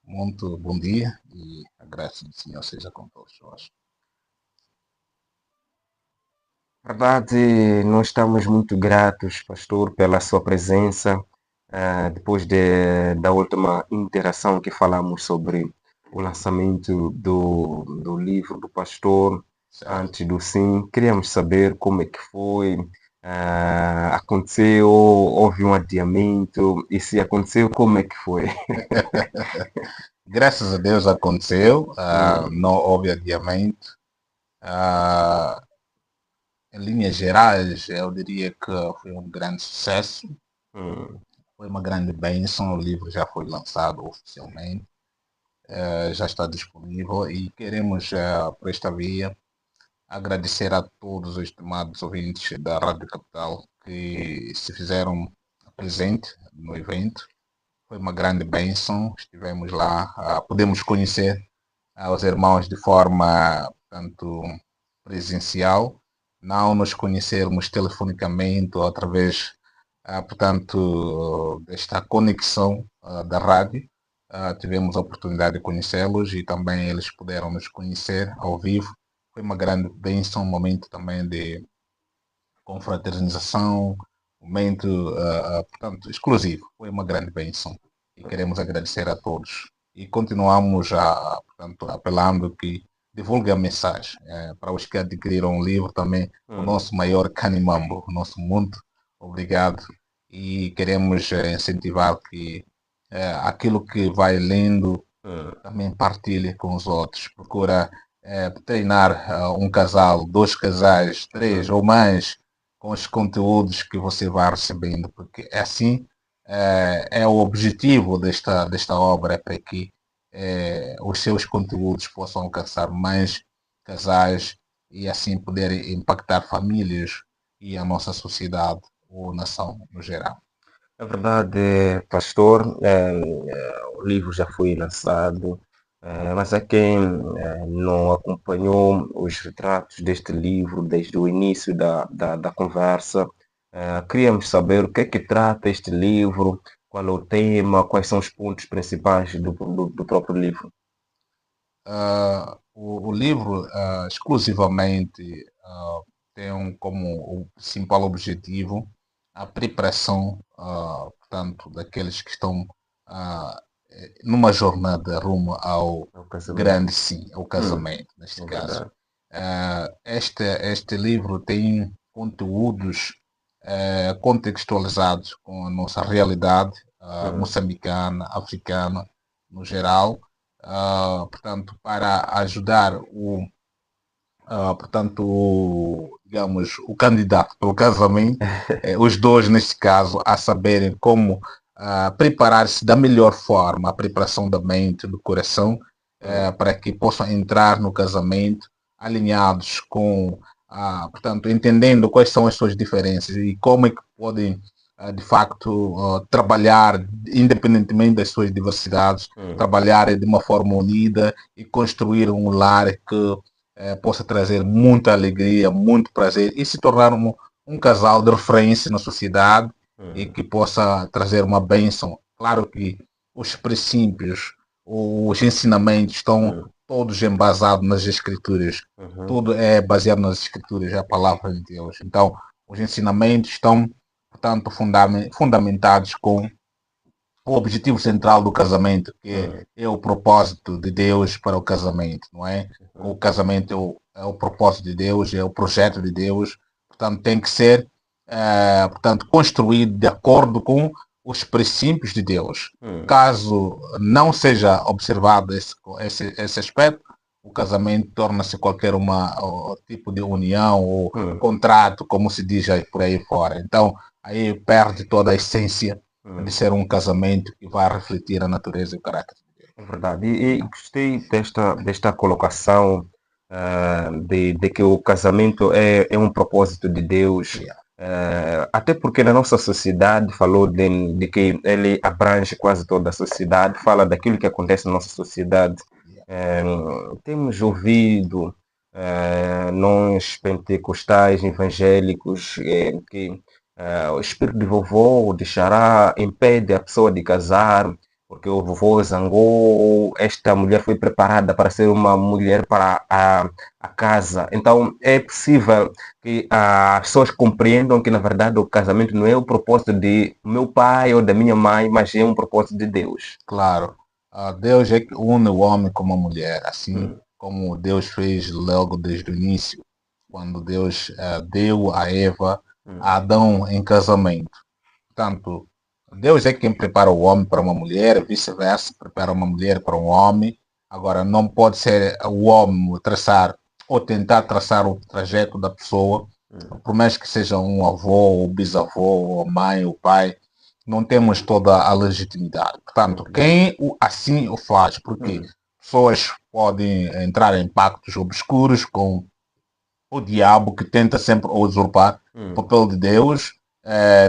Muito bom dia e a graça do Senhor seja com todos nós. Verdade, nós estamos muito gratos, pastor, pela sua presença. Depois da última interação que falamos sobre o lançamento do livro do pastor, Certo? antes do sim, queríamos saber como é que foi. Aconteceu, houve um adiamento, e se aconteceu, como é que foi? Graças a Deus aconteceu, Hum, não houve adiamento. Ah, em linhas gerais, eu diria que foi um grande sucesso, hum, foi uma grande bênção. O livro já foi lançado oficialmente, já está disponível e queremos, por esta via, agradecer a todos os estimados ouvintes da Rádio Capital que se fizeram presente no evento. Foi uma grande bênção. Estivemos lá, pudemos conhecer os irmãos de forma, portanto, presencial, não nos conhecermos telefonicamente ou através, portanto, desta conexão da rádio. Tivemos a oportunidade de conhecê-los e também eles puderam nos conhecer ao vivo. Foi uma grande bênção, um momento também de confraternização, um momento, portanto, exclusivo. Foi uma grande bênção e queremos agradecer a todos. E continuamos, portanto, apelando que divulgue a mensagem. Para os que adquiriram o livro também, o hum, nosso maior canimambo, o nosso muito obrigado. E queremos incentivar que aquilo que vai lendo hum. também partilhe com os outros. Procura treinar um casal, dois casais, três Hum. ou mais com os conteúdos que você vai recebendo, porque é assim é o objetivo desta obra, é para que os seus conteúdos possam alcançar mais casais e assim poder impactar famílias e a nossa sociedade ou nação no geral. É verdade, pastor, o livro já foi lançado, mas há quem não acompanhou os retratos deste livro desde o início da conversa. Queríamos saber o que é que trata este livro, qual é o tema, quais são os pontos principais do próprio livro. O livro exclusivamente tem como o principal objetivo a preparação, portanto, daqueles que estão ah, numa jornada rumo ao É o casamento. grande sim, ao casamento, neste É caso. verdade. Este livro tem conteúdos contextualizados com a nossa realidade Hum, moçambicana, africana, no geral, portanto, para ajudar digamos, o candidato pelo casamento, os dois neste caso, a saberem como preparar-se da melhor forma, a preparação da mente, do coração, hum, para que possam entrar no casamento alinhados com, portanto, entendendo quais são as suas diferenças e como é que podem, de facto, trabalhar independentemente das suas diversidades, hum. trabalhar de uma forma unida e construir um lar que possa trazer muita alegria, muito prazer e se tornar um casal de referência na sociedade e Uhum, que possa trazer uma bênção. Claro que os princípios, os ensinamentos estão uhum, todos embasados nas escrituras. uhum, Tudo é baseado nas escrituras, é a palavra de Deus. Então, os ensinamentos estão, portanto, fundamentados com o objetivo central do casamento, que uhum, é o propósito de Deus para o casamento, não é? O uhum, casamento é o propósito de Deus, é o projeto de Deus, portanto tem que ser, portanto, construído de acordo com os princípios de Deus. uhum, Caso não seja observado esse aspecto, o casamento torna-se qualquer tipo de união ou uhum, contrato, como se diz aí por aí fora. Então, aí perde toda a essência de uhum. ser um casamento que vai refletir a natureza e o caráter de Deus. É verdade. E gostei desta colocação, de que o casamento é um propósito de Deus. Yeah, Até porque na nossa sociedade falou de que ele abrange quase toda a sociedade, fala daquilo que acontece na nossa sociedade. yeah, Eh, Temos ouvido, nós pentecostais evangélicos, que o espírito de vovô deixará, impede a pessoa de casar. porque o vovô zangou, esta mulher foi preparada para ser uma mulher para a casa. Então é possível que as pessoas compreendam que na verdade o casamento não é o propósito de meu pai ou da minha mãe, mas é um propósito de Deus. Claro, Deus é que une o homem com a mulher, assim Hum, como Deus fez logo desde o início, quando Deus deu a Eva, hum, a Adão em casamento. Portanto, Deus é quem prepara o homem para uma mulher, vice-versa, prepara uma mulher para um homem. Agora, não pode ser o homem traçar ou tentar traçar o trajeto da pessoa, hum, por mais que seja um avô, ou bisavô, ou mãe, ou pai, não temos toda a legitimidade. Portanto, hum, quem assim o faz, porque hum, pessoas podem entrar em pactos obscuros com o diabo que tenta sempre usurpar o hum, papel de Deus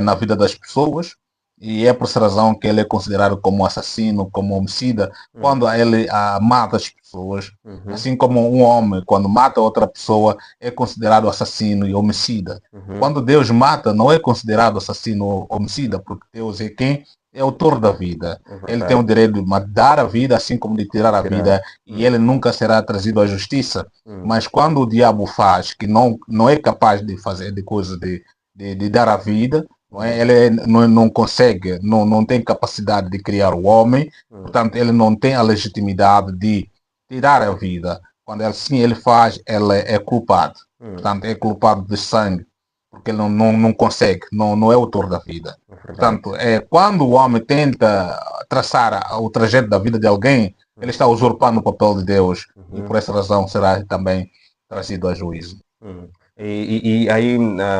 na vida das pessoas e é por essa razão que ele é considerado como assassino, como homicida, hum, quando ele mata as pessoas, uhum, assim como um homem, quando mata outra pessoa, é considerado assassino e homicida. uhum, Quando Deus mata, não é considerado assassino ou homicida, porque Deus é quem é autor da vida. é Ele tem o verdade. direito de dar a vida, assim como de tirar a Tirar. vida, e Hum, ele nunca será trazido à justiça. hum, Mas quando o diabo faz, que não é capaz de fazer de coisa de dar a vida, não é? uhum, Ele não consegue, não tem capacidade de criar o homem, hum, portanto, ele não tem a legitimidade de tirar a vida. Quando assim ele faz, ele é culpado. hum, Portanto, é culpado de sangue, porque ele não consegue, não é autor da vida. é verdade. Portanto, quando o homem tenta traçar o trajeto da vida de alguém, ele Hum, está usurpando o papel de Deus e por uhum, essa razão será também trazido a juízo. hum. E aí,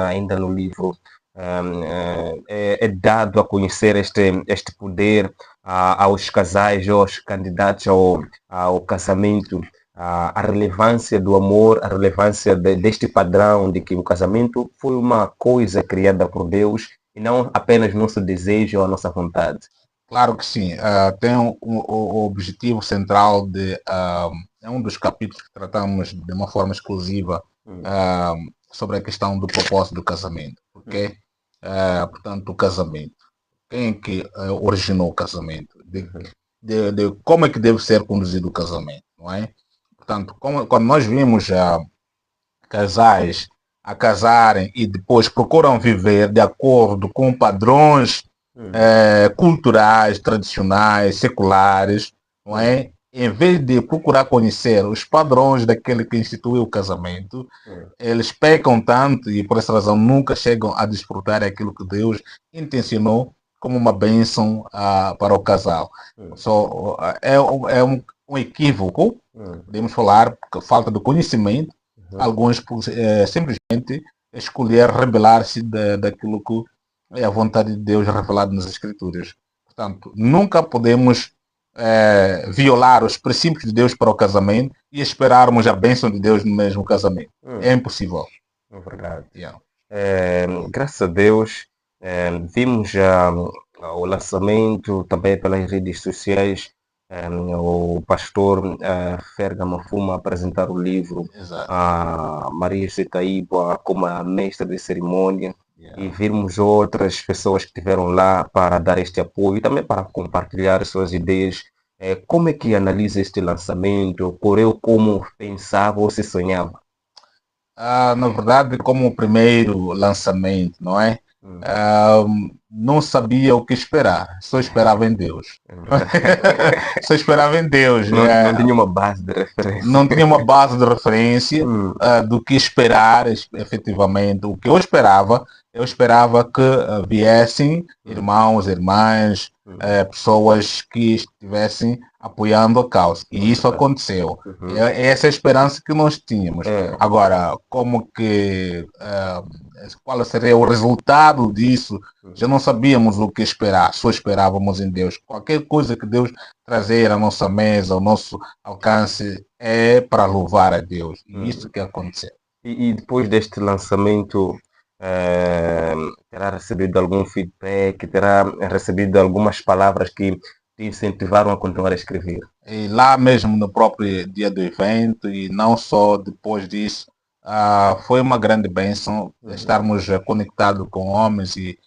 ainda no livro, é dado a conhecer este poder aos casais, aos candidatos ao casamento, a relevância do amor, a relevância deste padrão de que o casamento foi uma coisa criada por Deus e não apenas nosso desejo ou a nossa vontade. Claro que sim. Tem o objetivo central é um dos capítulos que tratamos de uma forma exclusiva Hum, ah, sobre a questão do propósito do casamento. hum, Porque, portanto, o casamento. Quem é que originou o casamento? uhum, De como é que deve ser conduzido o casamento, não é? Portanto, quando nós vimos casais a casarem e depois procuram viver de acordo com padrões hum, culturais, tradicionais, seculares, não hum, é? Em vez de procurar conhecer os padrões daquele que instituiu o casamento, hum, eles pecam tanto e por essa razão nunca chegam a desfrutar aquilo que Deus intencionou como uma bênção para o casal. hum, É um equívoco, hum, podemos falar, porque falta de conhecimento, uhum, alguns simplesmente escolher rebelar-se daquilo que é a vontade de Deus revelada nas Escrituras. Portanto, nunca podemos violar os princípios de Deus para o casamento e esperarmos a bênção de Deus no mesmo casamento. É hum, impossível. é verdade. Yeah. Graças a Deus, vimos já o lançamento também pelas redes sociais, o pastor Ferga Mafuma apresentar o livro Exato. a Maria Zetaíba como a mestra de cerimônia e Yeah. virmos outras pessoas que estiveram lá para dar este apoio e também para compartilhar suas ideias. Como é que analisa este lançamento? Ocorreu como pensava ou se sonhava? Na verdade, como o primeiro lançamento, não é? Hum, Ah, não sabia o que esperar, só esperava em Deus. é verdade. Só esperava em Deus. Não tinha uma base de referência. Não tinha uma base de referência Hum, do que esperar efetivamente. O que eu esperava que viessem hum, irmãos, irmãs, hum, pessoas que estivessem apoiando a causa. é E isso verdade. aconteceu. Uhum. É essa a esperança que nós tínhamos. É, Agora, qual seria o resultado disso? Já uhum, não sabíamos o que esperar, só esperávamos em Deus. Qualquer coisa que Deus trazer à nossa mesa, ao nosso alcance, é para louvar a Deus. E isso uhum. que aconteceu. E depois deste lançamento, terá recebido algum feedback? Terá recebido algumas palavras que te incentivaram a continuar a escrever? E lá mesmo no próprio dia do evento, e não só depois disso, foi uma grande bênção Uhum, estarmos conectados com homens e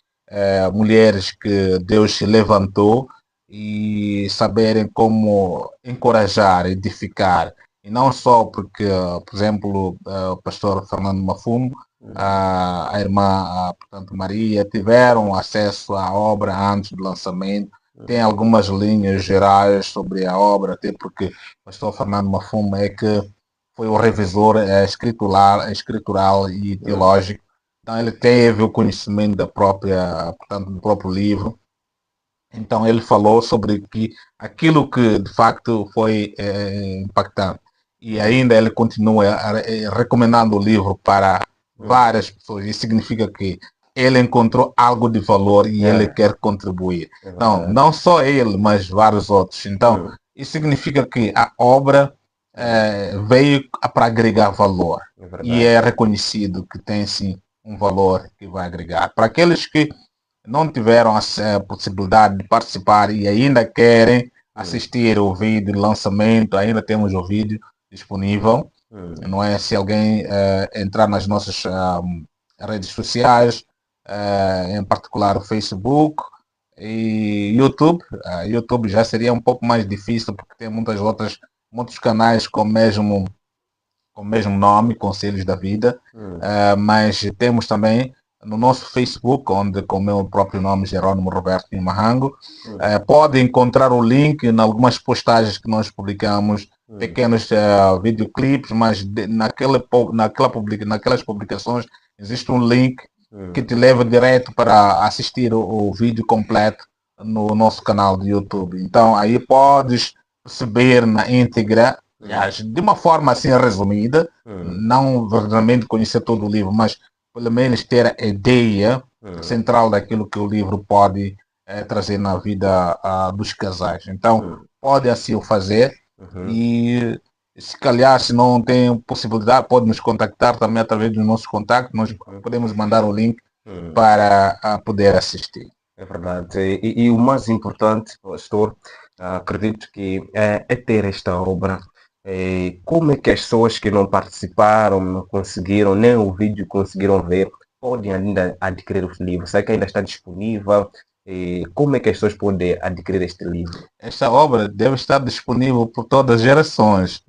mulheres que Deus se levantou e saberem como encorajar, edificar. E não só porque, por exemplo, o pastor Fernando Mafumo, a irmã, portanto, Maria, tiveram acesso à obra antes do lançamento, tem algumas linhas gerais sobre a obra, até porque o pastor Fernando Mafumo é que foi o revisor escritural e teológico. Então ele teve o conhecimento da própria, portanto, do próprio livro. Então ele falou sobre que aquilo que de facto foi impactante. E ainda ele continua recomendando o livro para várias pessoas. Isso significa que ele encontrou algo de valor e ele quer contribuir. Então, não só ele, mas vários outros. Então, isso significa que a obra veio para agregar valor. E é reconhecido que tem sim um valor que vai agregar. Para aqueles que não tiveram a possibilidade de participar e ainda querem assistir o vídeo de lançamento, ainda temos o vídeo disponível. Não é? Se alguém entrar nas nossas redes sociais, em particular o Facebook e YouTube. YouTube já seria um pouco mais difícil porque tem muitos canais com o mesmo nome, Conselhos da Vida, mas temos também no nosso Facebook, onde com o meu próprio nome, Jerônimo Roberto Marrango, pode encontrar o link em algumas postagens que nós publicamos, pequenos videoclipes, mas naquelas publicações existe um link que te leva direto para assistir o vídeo completo no nosso canal do YouTube. Então aí podes perceber na íntegra, de uma forma assim resumida, não verdadeiramente conhecer todo o livro, mas pelo menos ter a ideia central daquilo que o livro pode trazer na vida dos casais. Então, pode assim o fazer e se calhar, se não tem possibilidade, pode nos contactar também através do nosso contato, nós podemos mandar o link para poder assistir. É verdade. E o mais importante, pastor, acredito que é ter esta obra. Como é que as pessoas que não participaram, não conseguiram, nem o vídeo conseguiram ver, podem ainda adquirir os livros? Será que ainda está disponível? Como é que as pessoas podem adquirir este livro? Esta obra deve estar disponível por todas as gerações.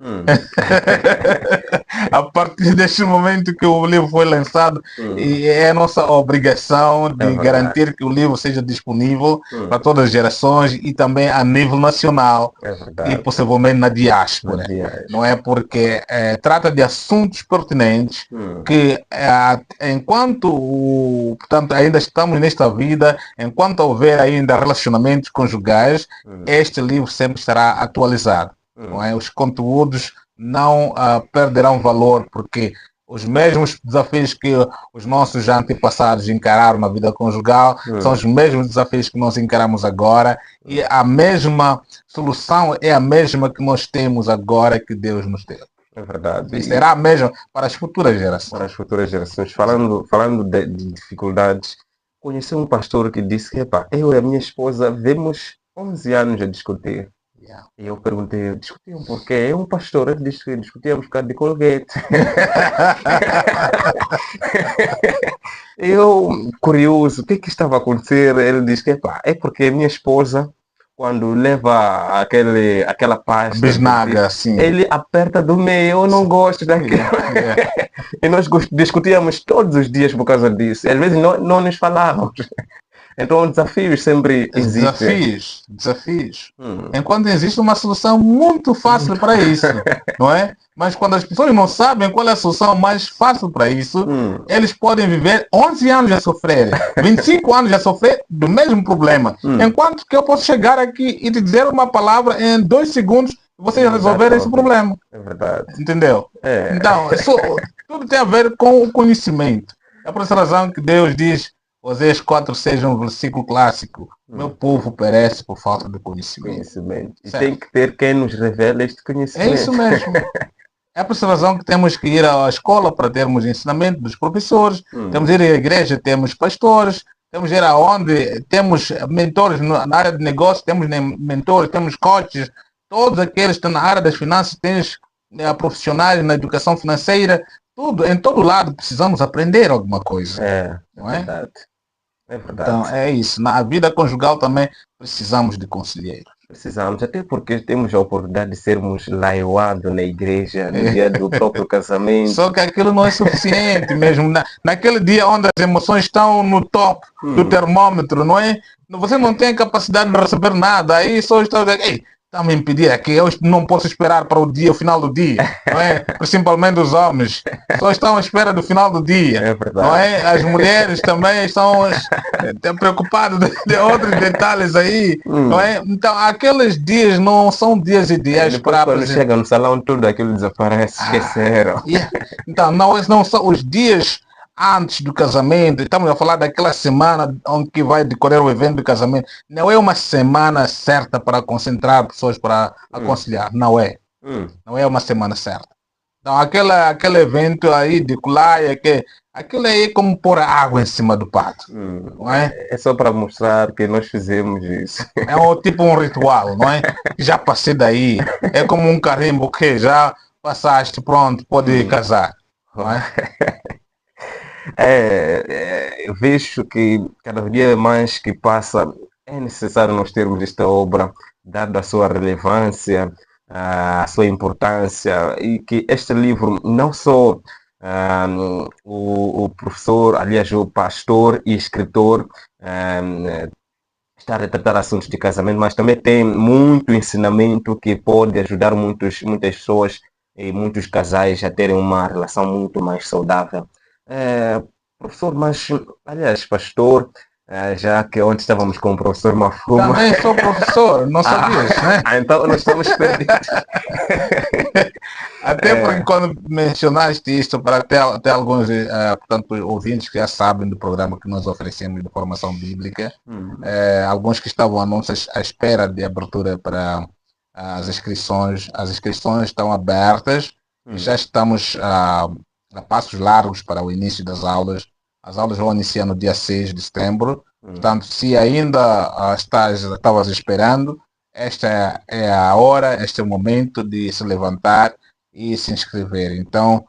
A partir deste momento que o livro foi lançado, e é a nossa obrigação de garantir que o livro seja disponível para todas as gerações e também a nível nacional e possivelmente na diáspora. Não é? Porque trata de assuntos pertinentes que enquanto portanto, ainda estamos nesta vida, enquanto houver ainda relacionamentos conjugais, este livro sempre estará atualizado. Não é? Os conteúdos não perderão valor, porque os mesmos desafios que os nossos antepassados encararam na vida conjugal são os mesmos desafios que nós encaramos agora, e a mesma solução é a mesma que nós temos agora, que Deus nos deu. É verdade. E será a mesma para as futuras gerações. Para as futuras gerações. Falando de dificuldades, conheci um pastor que disse que eu e a minha esposa vemos 11 anos a discutir. E eu perguntei, discutiam por quê? É um pastor, ele disse que discutíamos por causa de Colgate. Eu, curioso, o que estava a acontecer? Ele disse que é porque a minha esposa, quando leva aquela pasta, bisnaga, assim, ele aperta do meio, eu não gosto daquilo. E nós discutíamos todos os dias por causa disso. Às vezes não nos falávamos. Então, desafios sempre existem. Desafios. Enquanto existe uma solução muito fácil para isso, não é? Mas quando as pessoas não sabem qual é a solução mais fácil para isso, eles podem viver 11 anos a sofrer, 25 anos a sofrer do mesmo problema. Enquanto que eu posso chegar aqui e te dizer uma palavra em 2 segundos e vocês resolverem esse problema. É verdade. Entendeu? Então, tudo tem a ver com o conhecimento. É por essa razão que Deus diz, Oséias 4:6 é um versículo clássico. Meu povo perece por falta de conhecimento. E tem que ter quem nos revela este conhecimento. É isso mesmo. É por essa razão que temos que ir à escola para termos ensinamento dos professores, temos que ir à igreja, temos pastores, temos que ir aonde temos mentores na área de negócio, temos mentores, temos coaches, todos aqueles que estão na área das finanças, temos profissionais na educação financeira, tudo, em todo lado precisamos aprender alguma coisa. Não é? Verdade. É Então, verdade. é isso. Na vida conjugal também precisamos de conselheiro. Precisamos, até porque temos a oportunidade de sermos laiuados na igreja no dia do próprio Só casamento. que aquilo não é suficiente mesmo. Naquele dia onde as emoções estão no top do Hum. termômetro, não é? Você não tem a capacidade de receber nada. Aí só está a dizer, ei, está a me impedir aqui, eu não posso esperar para o final do dia, não é? Principalmente os homens. Só estão à espera do final do dia, É não verdade. é? As mulheres também estão preocupadas de outros detalhes aí, não Hum. é? Então, aqueles dias não são dias E ideais depois para quando apresentar. chega no salão tudo aquilo desaparece, esqueceram. Yeah. Então, não são os dias antes do casamento, estamos a falar daquela semana onde que vai decorrer o evento do casamento. Não é uma semana certa para concentrar pessoas para Hum. aconselhar, não é. Hum. Não é uma semana certa. Então, aquele evento aí de colaia, aquilo aí é como pôr água em cima do pato, não é? É só para mostrar que nós fizemos isso. É tipo um ritual, não é? Já passei daí. É como um carimbo que já passaste, pronto, pode Hum. casar, não é? Eu vejo que cada dia mais que passa é necessário nós termos esta obra, dada a sua relevância, a sua importância, e que este livro não só ah, o professor, aliás, o pastor e escritor está a retratar assuntos de casamento, mas também tem muito ensinamento que pode ajudar muitas pessoas e muitos casais a terem uma relação muito mais saudável. É, professor, mas, aliás, pastor, já que ontem estávamos com o professor Mafuma, Também sou professor, não sabias, né? então nós estamos perdidos. Até porque quando mencionaste isto, para até alguns portanto, ouvintes que já sabem do programa que nós oferecemos de formação bíblica, alguns que estavam à espera de abertura para as inscrições estão abertas, já estamos a passos largos para o início das aulas. As aulas vão iniciar no dia 6 de setembro, portanto, se ainda estavas esperando, esta é a hora, este é o momento de se levantar e se inscrever. Então,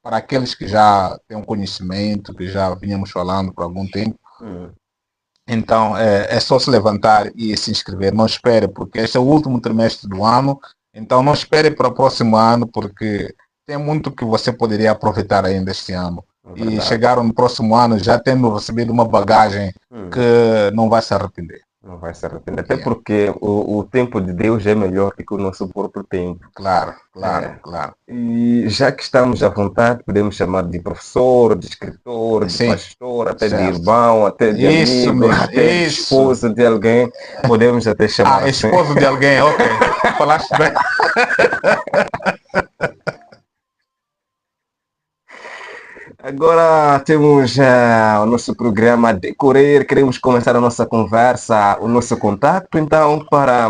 para aqueles que já têm um conhecimento, que já vínhamos falando por algum tempo, então é só se levantar e se inscrever. Não espere, porque este é o último trimestre do ano, então não espere para o próximo ano, porque tem muito que você poderia aproveitar ainda este ano. E chegar no próximo ano já tendo recebido uma bagagem que não vai se arrepender. Não vai se arrepender. Até porque o tempo de Deus é melhor que o nosso próprio tempo. Claro, claro, claro. E já que estamos à vontade, podemos chamar de professor, de escritor, de Sim, pastor, até de certo. irmão, até de Isso amigo, mesmo, até de isso. esposa de alguém. Podemos até chamar assim. Esposo de alguém, ok. Falaste bem. Agora temos o nosso programa a decorrer, queremos começar a nossa conversa, o nosso contato, então para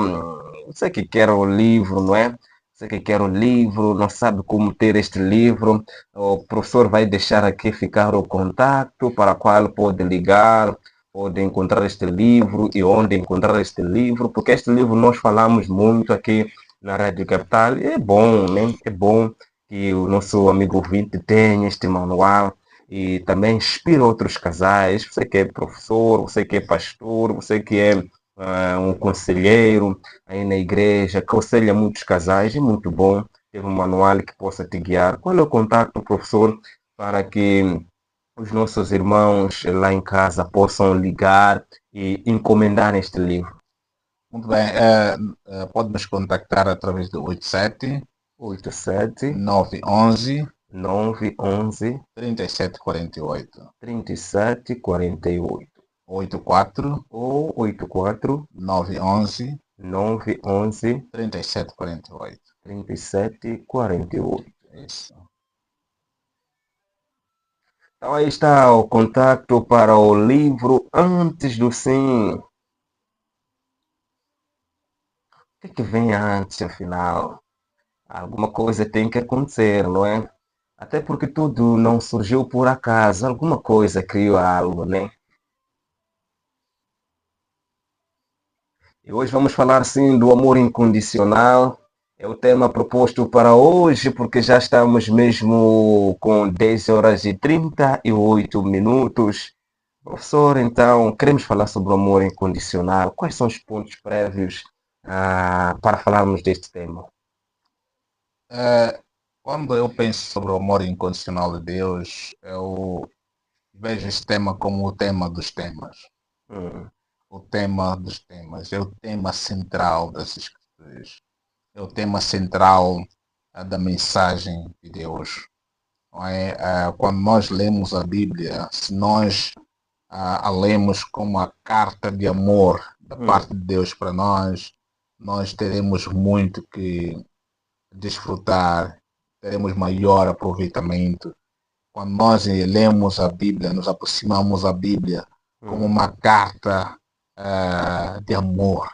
você que quer o livro, não é? Você que quer o livro, não sabe como ter este livro, o professor vai deixar aqui ficar o contato para qual pode ligar, pode encontrar este livro e onde encontrar este livro, porque este livro nós falamos muito aqui na Rádio Capital e é bom, né? É bom que o nosso amigo ouvinte tenha este manual e também inspira outros casais. Você que é professor, você que é pastor, você que é um conselheiro aí na igreja, aconselha muitos casais, é muito bom ter um manual que possa te guiar. Qual é o contato, professor, para que os nossos irmãos lá em casa possam ligar e encomendar este livro? Muito bem. Pode nos contactar através do 87 87 911 911 3748 3748 84 ou 84 911 911 3748. 3748. Isso. Então aí está o contato para o livro Antes do Sim. O que vem antes, afinal? Alguma coisa tem que acontecer, não é? Até porque tudo não surgiu por acaso, alguma coisa criou algo, né? E hoje vamos falar sim do amor incondicional. É o tema proposto para hoje, porque já estamos mesmo com 10 horas e 38 minutos. Professor, então, queremos falar sobre o amor incondicional. Quais são os pontos prévios para falarmos deste tema? Eh, Quando eu penso sobre o amor incondicional de Deus, eu vejo esse tema como o tema dos temas. Hum, O tema dos temas. É o tema central das Escrituras. É o tema central da mensagem de Deus. Não é? Quando nós lemos a Bíblia, se nós a lemos como a carta de amor da hum, parte de Deus para nós teremos muito que desfrutar, teremos maior aproveitamento. Quando nós lemos a Bíblia, nos aproximamos da Bíblia como hum, uma carta de amor.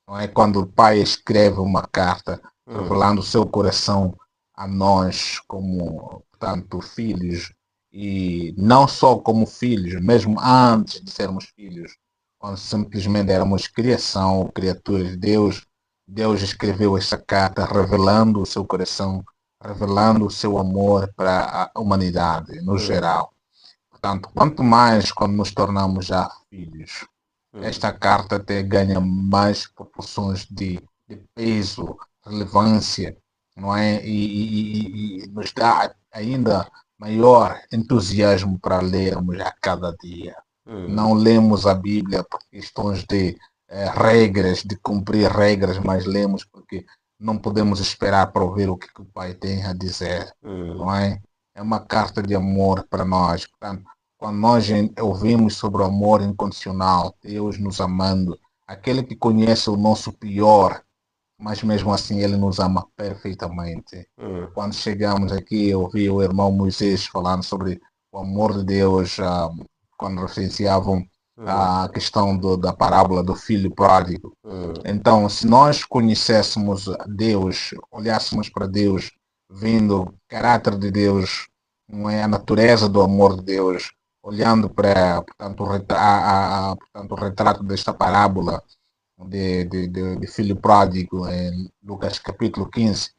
Não é? Quando o pai escreve uma carta hum, revelando o seu coração a nós como, portanto, filhos, e não só como filhos, mesmo antes de sermos filhos, quando simplesmente éramos criação, criaturas de Deus, Deus escreveu essa carta revelando o seu coração, revelando o seu amor para a humanidade no hum, geral. Portanto, quanto mais quando nos tornamos já filhos, hum, esta carta até ganha mais proporções de peso, relevância, não é? E nos dá ainda maior entusiasmo para lermos a cada dia. hum, Não lemos a Bíblia por questões de regras, de cumprir regras, mas lemos porque não podemos esperar para ouvir o que o Pai tem a dizer, hum, não é? É uma carta de amor para nós. Portanto, quando nós ouvimos sobre o amor incondicional, Deus nos amando, aquele que conhece o nosso pior, mas mesmo assim ele nos ama perfeitamente. hum, Quando chegamos aqui, eu ouvi o irmão Moisés falando sobre o amor de Deus, quando referenciavam hum, a questão da parábola do filho pródigo. hum, Então, se nós conhecêssemos Deus, olhássemos para Deus, vendo o caráter de Deus, não é a natureza do amor de Deus, olhando para, portanto, portanto, o retrato desta parábola de filho pródigo em Lucas capítulo 15,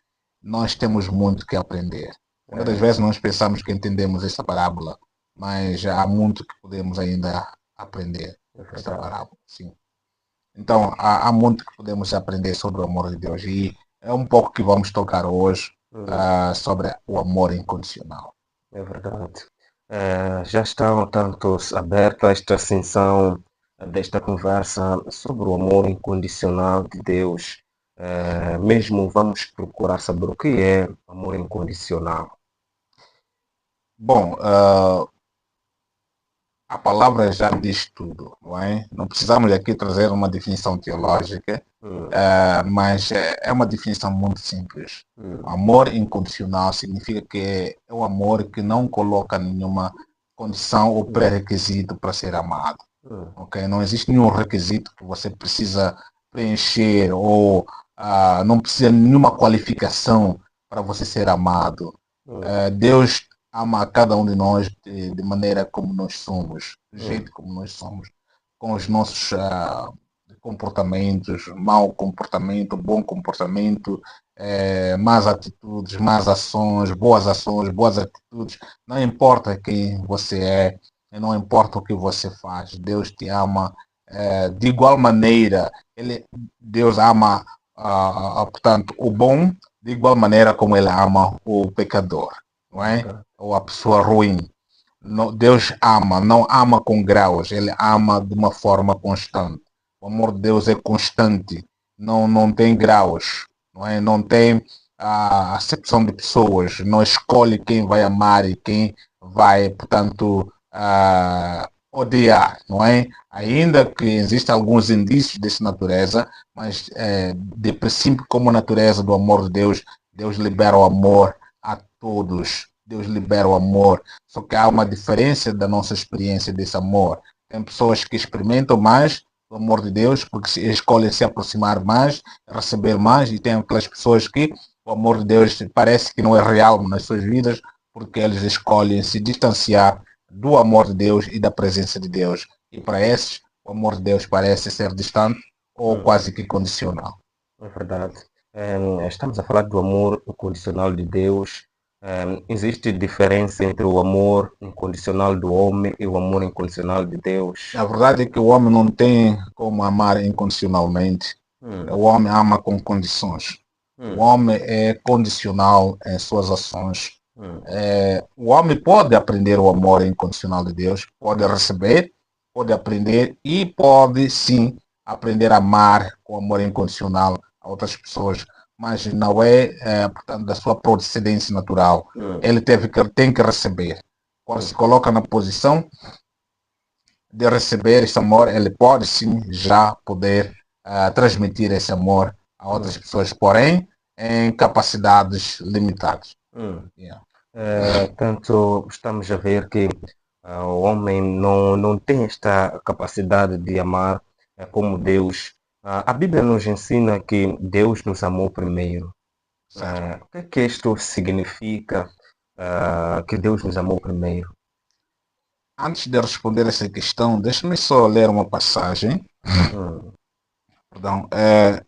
nós temos muito que aprender. Muitas das é, vezes nós pensamos que entendemos esta parábola, mas há muito que podemos ainda aprender é esta verdade. parábola. Sim. Então, há muito que podemos aprender sobre o amor de Deus e é um pouco que vamos tocar hoje Hum, sobre o amor incondicional. é verdade. Já estão tantos aberta esta sessão desta conversa sobre o amor incondicional de Deus. Mesmo vamos procurar saber o que é amor incondicional. Bom, a palavra já diz tudo, não é? Não precisamos aqui trazer uma definição teológica, Hum, mas é uma definição muito simples. O hum, amor incondicional significa que é o amor que não coloca nenhuma condição ou hum, pré-requisito para ser amado. hum, Okay? Não existe nenhum requisito que você precisa preencher ou não precisa de nenhuma qualificação para você ser amado. hum, Deus ama a cada um de nós de maneira como nós somos, do hum, jeito como nós somos, com os nossos comportamentos, mau comportamento, bom comportamento, más atitudes, más ações, boas atitudes. Não importa quem você é, não importa o que você faz, Deus te ama de igual maneira. Deus ama, portanto, o bom de igual maneira como ele ama o pecador, é não é? verdade. Ou a pessoa ruim. Deus ama, não ama com graus, ele ama de uma forma constante. O amor de Deus é constante, não tem graus, não é? Não tem a acepção de pessoas, não escolhe quem vai amar e quem vai, portanto, odiar, não é? Ainda que existam alguns indícios dessa natureza, mas de princípio, como a natureza do amor de Deus, Deus libera o amor a todos. Deus libera o amor. Só que há uma diferença da nossa experiência desse amor. Tem pessoas que experimentam mais o amor de Deus porque escolhem se aproximar mais, receber mais, e tem aquelas pessoas que o amor de Deus parece que não é real nas suas vidas porque eles escolhem se distanciar do amor de Deus e da presença de Deus. E para esses, o amor de Deus parece ser distante ou Hum, quase que condicional. é verdade. Estamos a falar do amor incondicional de Deus. Existe diferença entre o amor incondicional do homem e o amor incondicional de Deus? A verdade é que o homem não tem como amar incondicionalmente. O homem ama com condições. O homem é condicional em suas ações. O homem pode aprender o amor incondicional de Deus, pode receber, pode aprender e pode sim aprender a amar com amor incondicional a outras pessoas, mas não portanto, da sua procedência natural. Ele tem que receber. Quando se coloca na posição de receber esse amor, ele pode sim já poder transmitir esse amor a outras pessoas, porém em capacidades limitadas. Yeah. Tanto estamos a ver que o homem não tem esta capacidade de amar como Deus. A Bíblia nos ensina que Deus nos amou primeiro. O que é que isto significa, que Deus nos amou primeiro? Antes de responder essa questão, deixa-me só ler uma passagem. Perdão,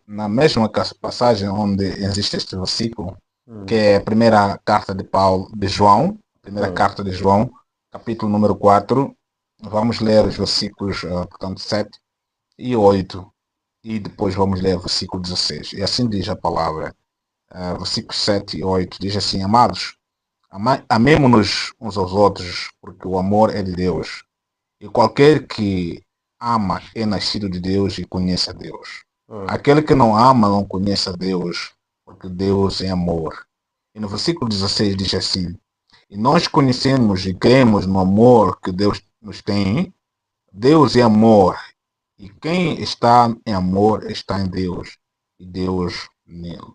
na mesma passagem onde existe este versículo, que é a primeira carta de João, carta de João, capítulo número 4, vamos ler os versículos, portanto, 7 e 8, e depois vamos ler o versículo 16. E assim diz a palavra, versículos 7 e 8, diz assim: Amados, amemo-nos uns aos outros, porque o amor é de Deus, e qualquer que ama é nascido de Deus e conhece a Deus. Aquele que não ama não conhece a Deus, porque Deus é amor. E no versículo 16 diz assim: E nós conhecemos e cremos no amor que Deus nos tem. Deus é amor, e quem está em amor está em Deus, e Deus nele.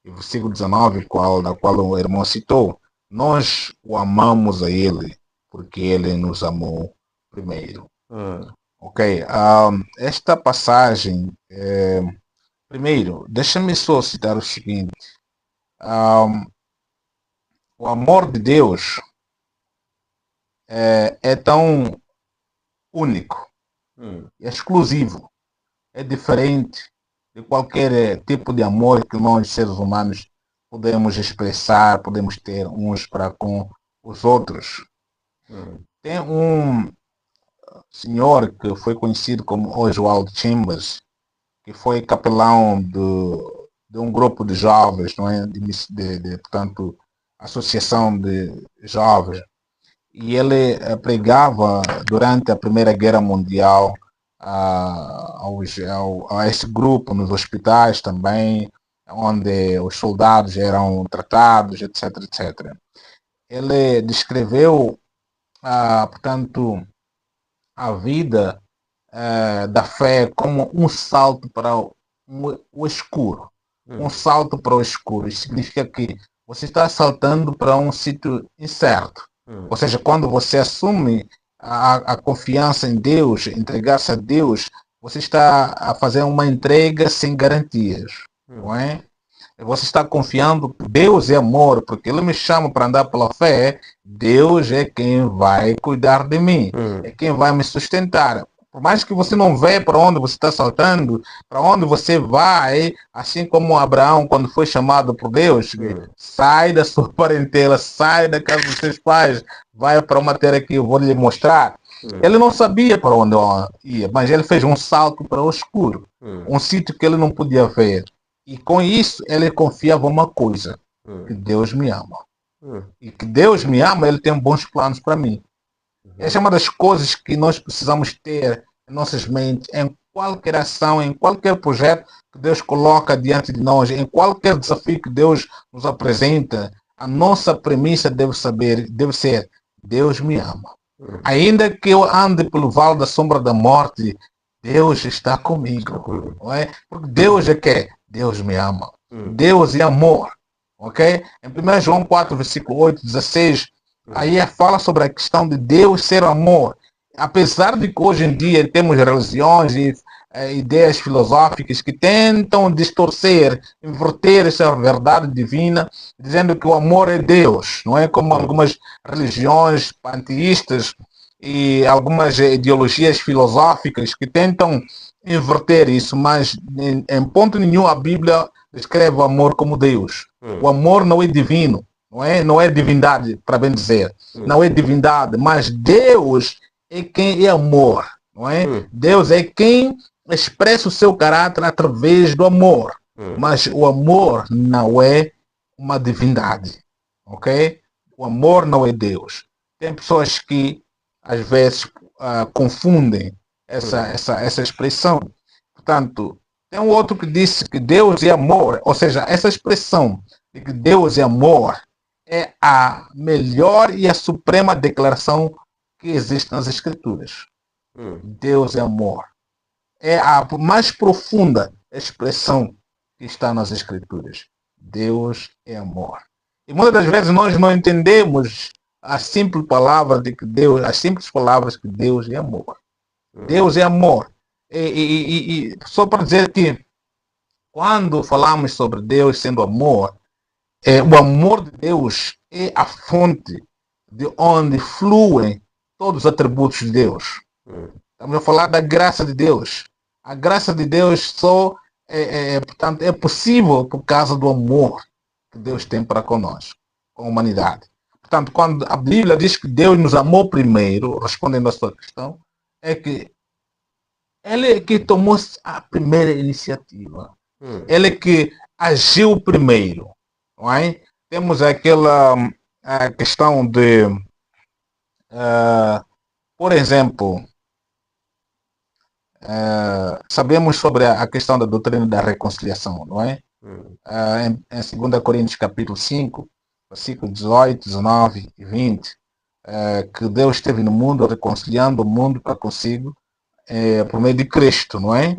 E o versículo 19, da qual o irmão citou: Nós o amamos a Ele, porque Ele nos amou primeiro. Ok, esta passagem, primeiro, deixa-me só citar o seguinte: o amor de Deus é tão único, é exclusivo, é diferente de qualquer tipo de amor que nós, seres humanos, podemos expressar, podemos ter uns para com os outros. Tem um senhor que foi conhecido como Oswald Chambers, que foi capelão de um grupo de jovens, não é? Portanto, associação de jovens. E ele pregava durante a Primeira Guerra Mundial a esse grupo nos hospitais também, onde os soldados eram tratados, etc, etc. Ele descreveu, portanto, a vida da fé como um salto para o escuro. Um salto para o escuro. Isso significa que você está saltando para um sítio incerto. Ou seja, quando você assume a confiança em Deus, entregar-se a Deus, você está a fazer uma entrega sem garantias. Não é? Você está confiando que Deus é amor, porque Ele me chama para andar pela fé. Deus é quem vai cuidar de mim, é quem vai me sustentar. Por mais que você não vê para onde você está saltando, para onde você vai, assim como Abraão, quando foi chamado por Deus, sai da sua parentela, sai da casa dos seus pais, vai para uma terra que eu vou lhe mostrar. Ele não sabia para onde ia, mas ele fez um salto para o escuro, um sítio que ele não podia ver. E com isso ele confiava uma coisa, que Deus me ama. E que Deus me ama, Ele tem bons planos para mim. Essa é uma das coisas que nós precisamos ter em nossas mentes, em qualquer ação, em qualquer projeto que Deus coloca diante de nós, em qualquer desafio que Deus nos apresenta. A nossa premissa deve ser: Deus me ama. Ainda que eu ande pelo vale da sombra da morte, Deus está comigo. Não é? Porque Deus é que Deus me ama. Deus é amor. Ok? Em 1 João 4, versículo 8, 16, aí fala sobre a questão de Deus ser amor. Apesar de que hoje em dia temos religiões e ideias filosóficas que tentam distorcer, inverter essa verdade divina, dizendo que o amor é Deus, não é? Como algumas religiões panteístas e algumas ideologias filosóficas que tentam inverter isso, mas em ponto nenhum a Bíblia descreve o amor como Deus. O amor não é divino. Não é divindade, para bem dizer. Não é divindade, mas Deus é quem é amor. Não é? Deus é quem expressa o seu caráter através do amor. Mas o amor não é uma divindade. Ok? O amor não é Deus. Tem pessoas que às vezes confundem essa expressão. Portanto, tem um outro que disse que Deus é amor, ou seja, essa expressão de que Deus é amor é a melhor e a suprema declaração que existe nas Escrituras. Deus é amor. É a mais profunda expressão que está nas Escrituras. Deus é amor. E muitas das vezes nós não entendemos a simples palavra de que Deus, as simples palavras que Deus é amor. Deus é amor. E só para dizer que quando falamos sobre Deus sendo amor, o amor de Deus é a fonte de onde fluem todos os atributos de Deus. Estamos a falar da graça de Deus. A graça de Deus só portanto, é possível por causa do amor que Deus tem para conosco, com a humanidade. Portanto, quando a Bíblia diz que Deus nos amou primeiro, respondendo à sua questão, é que Ele é que tomou a primeira iniciativa. Ele é que agiu primeiro. Não é? Temos aquela questão de, por exemplo, sabemos sobre a questão da doutrina da reconciliação, não é? Em 2 Coríntios capítulo 5, versículos 18, 19 e 20, que Deus esteve no mundo reconciliando o mundo para consigo por meio de Cristo, não é?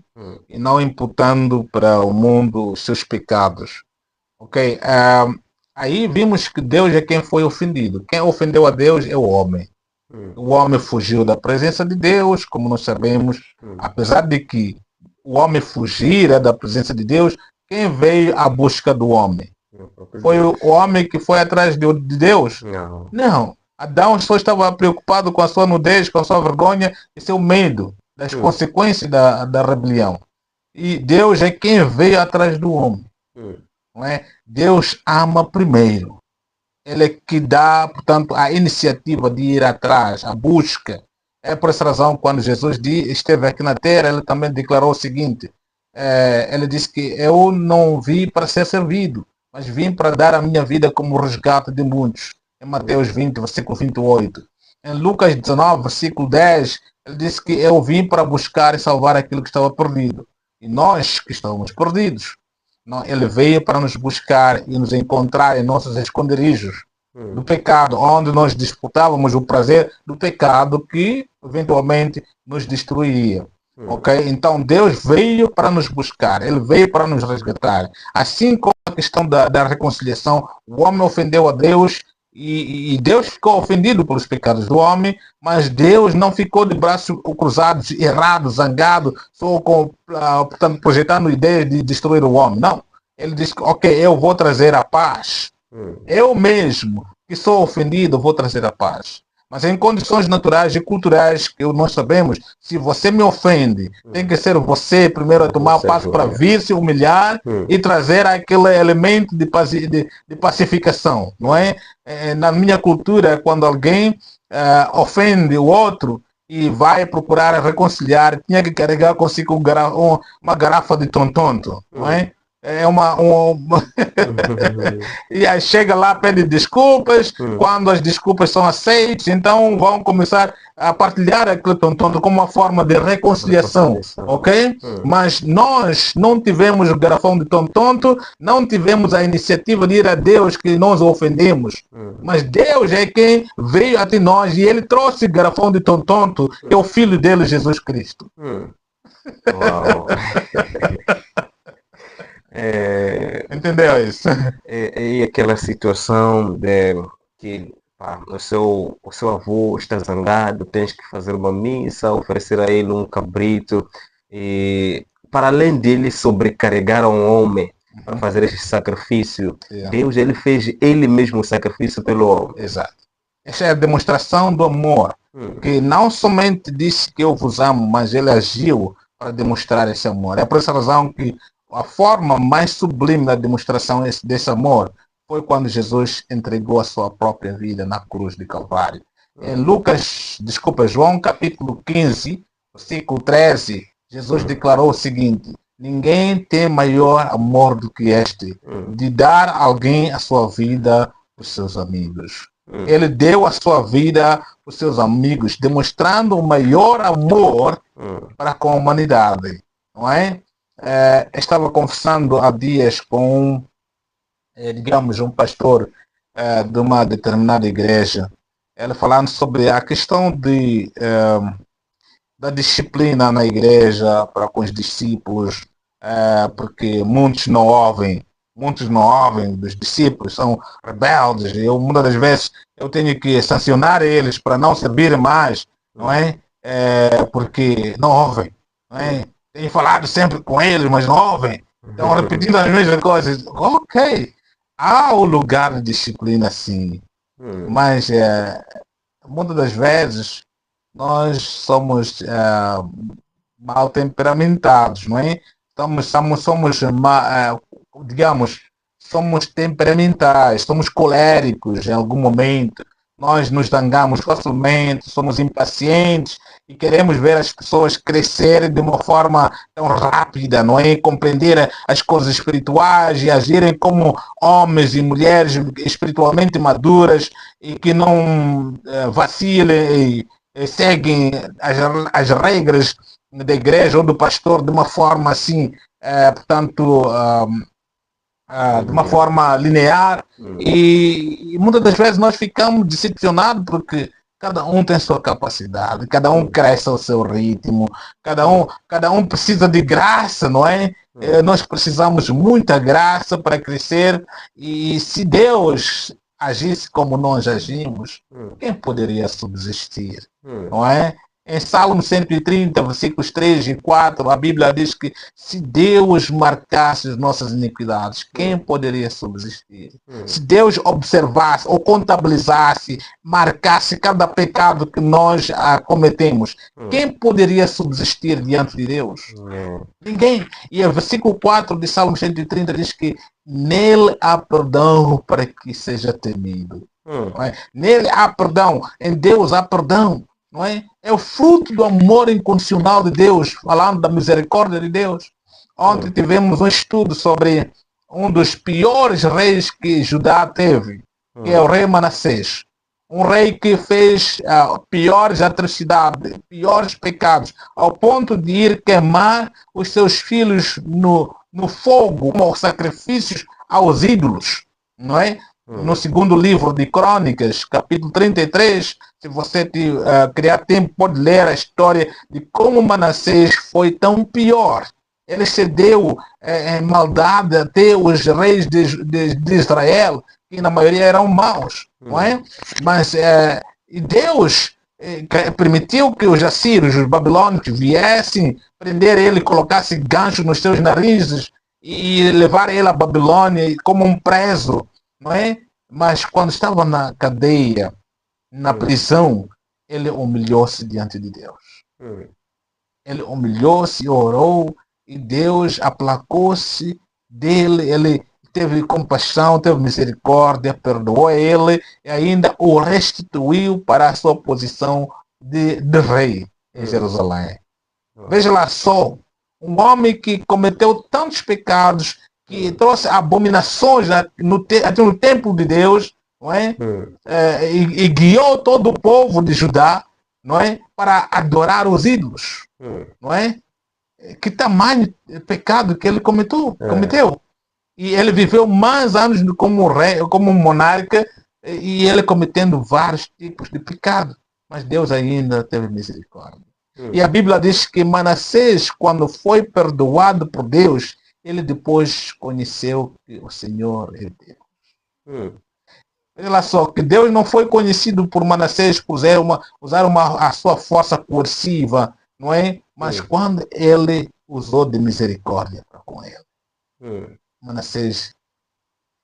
E não imputando para o mundo os seus pecados. Ok? Aí vimos que Deus é quem foi ofendido. Quem ofendeu a Deus é o homem. O homem fugiu da presença de Deus, como nós sabemos, apesar de que o homem fugir da presença de Deus, quem veio à busca do homem? Foi o homem que foi atrás de Deus? Não. Adão só estava preocupado com a sua nudez, com a sua vergonha e seu medo das consequências da rebelião. E Deus é quem veio atrás do homem. Não é? Deus ama primeiro. Ele é que dá, portanto, a iniciativa de ir atrás, a busca. É por essa razão, quando Jesus esteve aqui na terra, ele também declarou o seguinte, ele disse que eu não vim para ser servido, mas vim para dar a minha vida como resgate de muitos. Em Mateus 20, versículo 28. Em Lucas 19, versículo 10, ele disse que eu vim para buscar e salvar aquilo que estava perdido. E nós que estávamos perdidos. Ele veio para nos buscar e nos encontrar em nossos esconderijos do pecado, onde nós disputávamos o prazer do pecado que eventualmente nos destruiria. Ok? Então Deus veio para nos buscar, Ele veio para nos resgatar. Assim como a questão da reconciliação, o homem ofendeu a Deus e Deus ficou ofendido pelos pecados do homem, mas Deus não ficou de braços cruzados, errado, zangado, só portanto, projetando ideias de destruir o homem. Não. Ele disse que, ok, eu vou trazer a paz. Eu mesmo, que sou ofendido, vou trazer a paz. Mas em condições naturais e culturais que nós sabemos, se você me ofende, tem que ser você primeiro a tomar passo para vir se humilhar e trazer aquele elemento de pacificação, não é? Na minha cultura, quando alguém ofende o outro e vai procurar reconciliar, tinha que carregar consigo uma garrafa de tontonto, não é? E aí chega lá, pede desculpas. Quando as desculpas são aceitas, então vão começar a partilhar aquele tontonto como uma forma de reconciliação, ok? Mas nós não tivemos o garrafão de tontonto, não tivemos a iniciativa de ir a Deus que nós ofendemos, mas Deus é quem veio até nós e Ele trouxe o garrafão de tontonto, que é o Filho dele, Jesus Cristo. Uau. Entendeu isso? E aquela situação de que o seu avô está zangado, tens que fazer uma missa, oferecer a ele um cabrito, e para além dele sobrecarregar um homem para fazer esse sacrifício, Deus ele fez ele mesmo o sacrifício pelo homem. Exato. Essa é a demonstração do amor, que não somente disse que eu vos amo, mas ele agiu para demonstrar esse amor. É por essa razão que a forma mais sublime da demonstração desse amor foi quando Jesus entregou a sua própria vida na cruz de Calvário. Em João capítulo 15, versículo 13, Jesus declarou o seguinte: ninguém tem maior amor do que este, de dar a alguém a sua vida por seus amigos. Ele deu a sua vida por seus amigos, demonstrando o maior amor para com a humanidade. Não é? Estava conversando há dias com, digamos, um pastor de uma determinada igreja, ele falando sobre a questão da disciplina na igreja para com os discípulos, porque muitos não ouvem dos discípulos, são rebeldes, e muitas das vezes eu tenho que sancionar eles para não servir mais, não é? Porque não ouvem, não é? Tenho falado sempre com eles, mas não ouvem, estão repetindo as mesmas coisas. Ok, há o lugar de disciplina sim, mas muitas das vezes nós somos mal temperamentados, não é? Digamos, somos temperamentais, somos coléricos em algum momento, nós nos zangamos facilmente, somos impacientes e queremos ver as pessoas crescerem de uma forma tão rápida, não é? Compreender as coisas espirituais e agirem como homens e mulheres espiritualmente maduras e que não vacilem e seguem as regras da igreja ou do pastor de uma forma assim, portanto, de uma forma linear, e muitas das vezes nós ficamos decepcionados porque cada um tem sua capacidade, cada um cresce ao seu ritmo, cada um precisa de graça, não é? Nós precisamos de muita graça para crescer, e se Deus agisse como nós agimos, quem poderia subsistir? Não é? Em Salmo 130, versículos 3 e 4, a Bíblia diz que se Deus marcasse as nossas iniquidades, quem poderia subsistir? Se Deus observasse ou contabilizasse, marcasse cada pecado que nós cometemos, quem poderia subsistir diante de Deus? Ninguém. E o versículo 4 de Salmo 130 diz que nele há perdão para que seja temido. Não é? Nele há perdão, em Deus há perdão. Não é? É o fruto do amor incondicional de Deus, falando da misericórdia de Deus. Ontem tivemos um estudo sobre um dos piores reis que Judá teve, que é o rei Manassés. Um rei que fez piores atrocidades, piores pecados, ao ponto de ir queimar os seus filhos no fogo, como sacrifícios aos ídolos. Não é? No segundo livro de Crônicas, capítulo 33, se você criar tempo, pode ler a história de como Manassés foi tão pior. Ele cedeu em maldade até os reis de Israel, que na maioria eram maus, não é? Mas Deus permitiu que os assírios, os babilônicos, viessem prender ele, colocassem ganchos nos seus narizes e levar ele à Babilônia como um preso. Não é? Mas quando estava na cadeia, na prisão, ele humilhou-se diante de Deus. Ele humilhou-se, orou, e Deus aplacou-se dele, ele teve compaixão, teve misericórdia, perdoou ele e ainda o restituiu para a sua posição de rei em Jerusalém. Veja lá só, um homem que cometeu tantos pecados, que trouxe abominações no templo de Deus, não é? E guiou todo o povo de Judá, não é? Para adorar os ídolos, não é? Que tamanho de pecado que ele cometeu. E ele viveu mais anos como rei, como monarca, e ele cometendo vários tipos de pecado. Mas Deus ainda teve misericórdia. E a Bíblia diz que Manassés, quando foi perdoado por Deus, ele depois conheceu que o Senhor é Deus. Olha só, que Deus não foi conhecido por Manassés por usar a sua força coerciva, não é? Mas quando ele usou de misericórdia para com ele. Manassés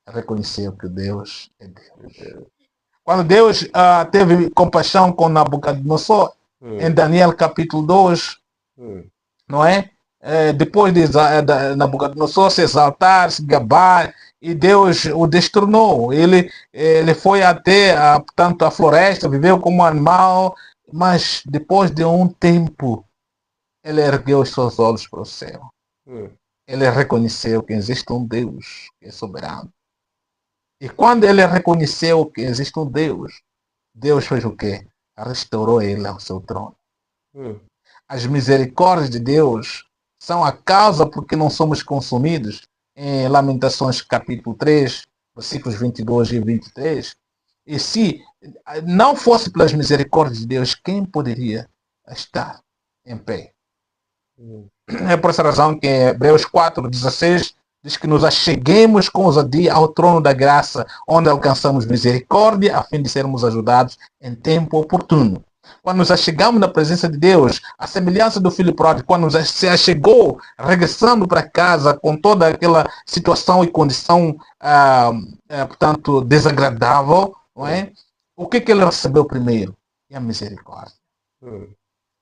reconheceu que Deus é Deus. Quando Deus teve compaixão com Nabucodonosor, em Daniel capítulo 2, não é? Depois de Nabucodonosor se exaltar, se gabar e Deus o destornou. Ele foi até portanto, a floresta, viveu como animal, mas depois de um tempo, ele ergueu os seus olhos para o céu. Ele reconheceu que existe um Deus que é soberano. E quando ele reconheceu que existe um Deus, Deus fez o quê? Restaurou ele ao seu trono. As misericórdias de Deus são a causa porque não somos consumidos. Em Lamentações capítulo 3, versículos 22 e 23. E se não fosse pelas misericórdias de Deus, quem poderia estar em pé? É por essa razão que Hebreus 4:16 diz que nos acheguemos com ousadia ao trono da graça, onde alcançamos misericórdia, a fim de sermos ajudados em tempo oportuno. Quando nos achegamos na presença de Deus, a semelhança do filho pródigo, quando nos se achegou, regressando para casa com toda aquela situação e condição, portanto, desagradável, não é? O que ele recebeu primeiro? É a misericórdia.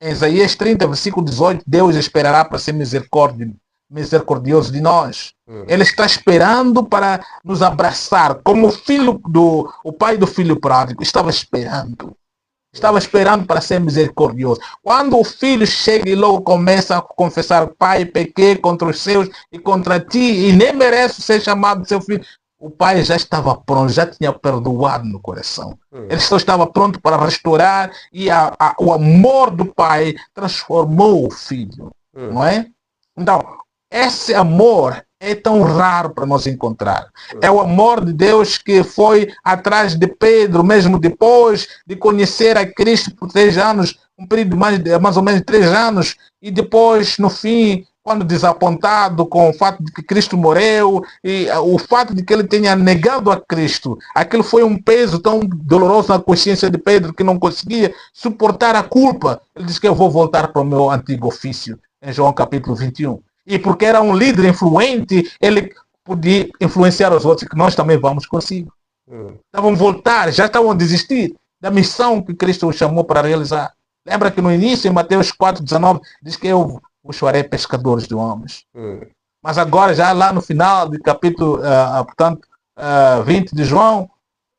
Em Isaías 30, versículo 18, Deus esperará para ser misericordioso de nós. Ele está esperando para nos abraçar, como o pai do filho pródigo estava esperando. Estava esperando para ser misericordioso. Quando o filho chega e logo começa a confessar: pai, pequei contra os seus e contra ti, e nem mereço ser chamado seu filho. O pai já estava pronto, já tinha perdoado no coração. Ele só estava pronto para restaurar, e o amor do pai transformou o filho. Não é? Então, esse amor é tão raro para nós encontrar. É o amor de Deus que foi atrás de Pedro, mesmo depois de conhecer a Cristo por 3 anos, um período de mais ou menos 3 anos, e depois, no fim, quando desapontado com o fato de que Cristo morreu, e o fato de que ele tenha negado a Cristo, aquilo foi um peso tão doloroso na consciência de Pedro que não conseguia suportar a culpa. Ele disse que eu vou voltar para o meu antigo ofício, em João capítulo 21. E porque era um líder influente, ele podia influenciar os outros, que nós também vamos consigo. Estavam a voltar, já estavam a desistir da missão que Cristo os chamou para realizar. Lembra que no início, em Mateus 4:19, diz que eu os farei pescadores de homens. Mas agora, já lá no final do capítulo, portanto, 20 de João,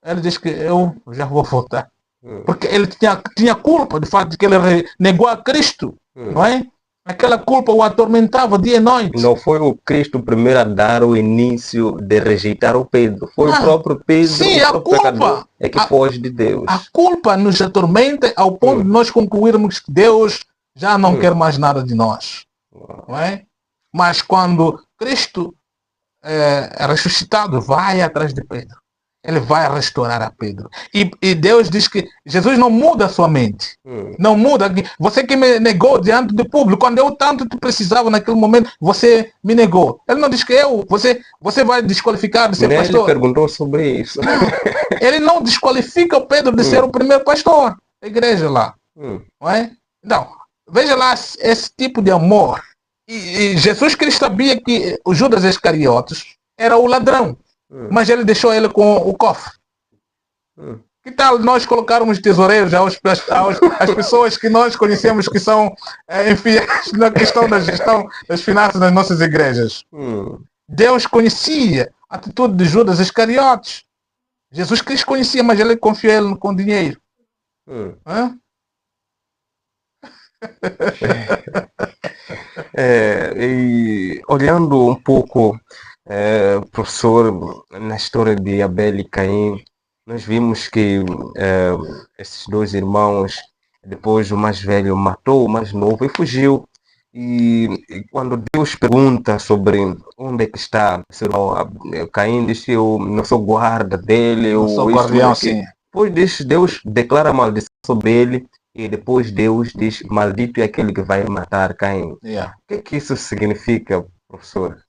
ele diz que eu já vou voltar. Porque ele tinha culpa do fato de que ele negou a Cristo, não é? Aquela culpa o atormentava dia e noite. Não foi o Cristo primeiro a dar o início de rejeitar o Pedro. Foi o próprio Pedro, sim, o próprio pecador, é que foge de Deus. A culpa nos atormenta ao ponto de nós concluirmos que Deus já não quer mais nada de nós. Não é? Mas quando Cristo é ressuscitado, vai atrás de Pedro. Ele vai restaurar a Pedro. E Deus diz que Jesus não muda a sua mente. Não muda. Você que me negou diante do público, quando eu tanto te precisava naquele momento, você me negou. Ele não diz que você vai desqualificar de ser pastor. Ele perguntou sobre isso. Ele não desqualifica o Pedro de ser o primeiro pastor da igreja lá. Não é? Então, veja lá esse tipo de amor. E Jesus Cristo sabia que o Judas Iscariotes era o ladrão. Mas ele deixou ele com o cofre. Que tal nós colocarmos tesoureiros às pessoas que nós conhecemos que são infiéis na questão da gestão das finanças das nossas igrejas? Deus conhecia a atitude de Judas Iscariotes. Jesus Cristo conhecia, mas ele confiou ele com dinheiro. E olhando um pouco, professor, na história de Abel e Caim, nós vimos que esses 2 irmãos, depois o mais velho matou o mais novo e fugiu. E quando Deus pergunta sobre onde é que está seu irmão, Caim diz que eu não sou guarda dele, eu sou guardião, sim. Depois Deus declara a maldição sobre ele. E depois Deus diz: maldito é aquele que vai matar Caim. O que isso significa, professor?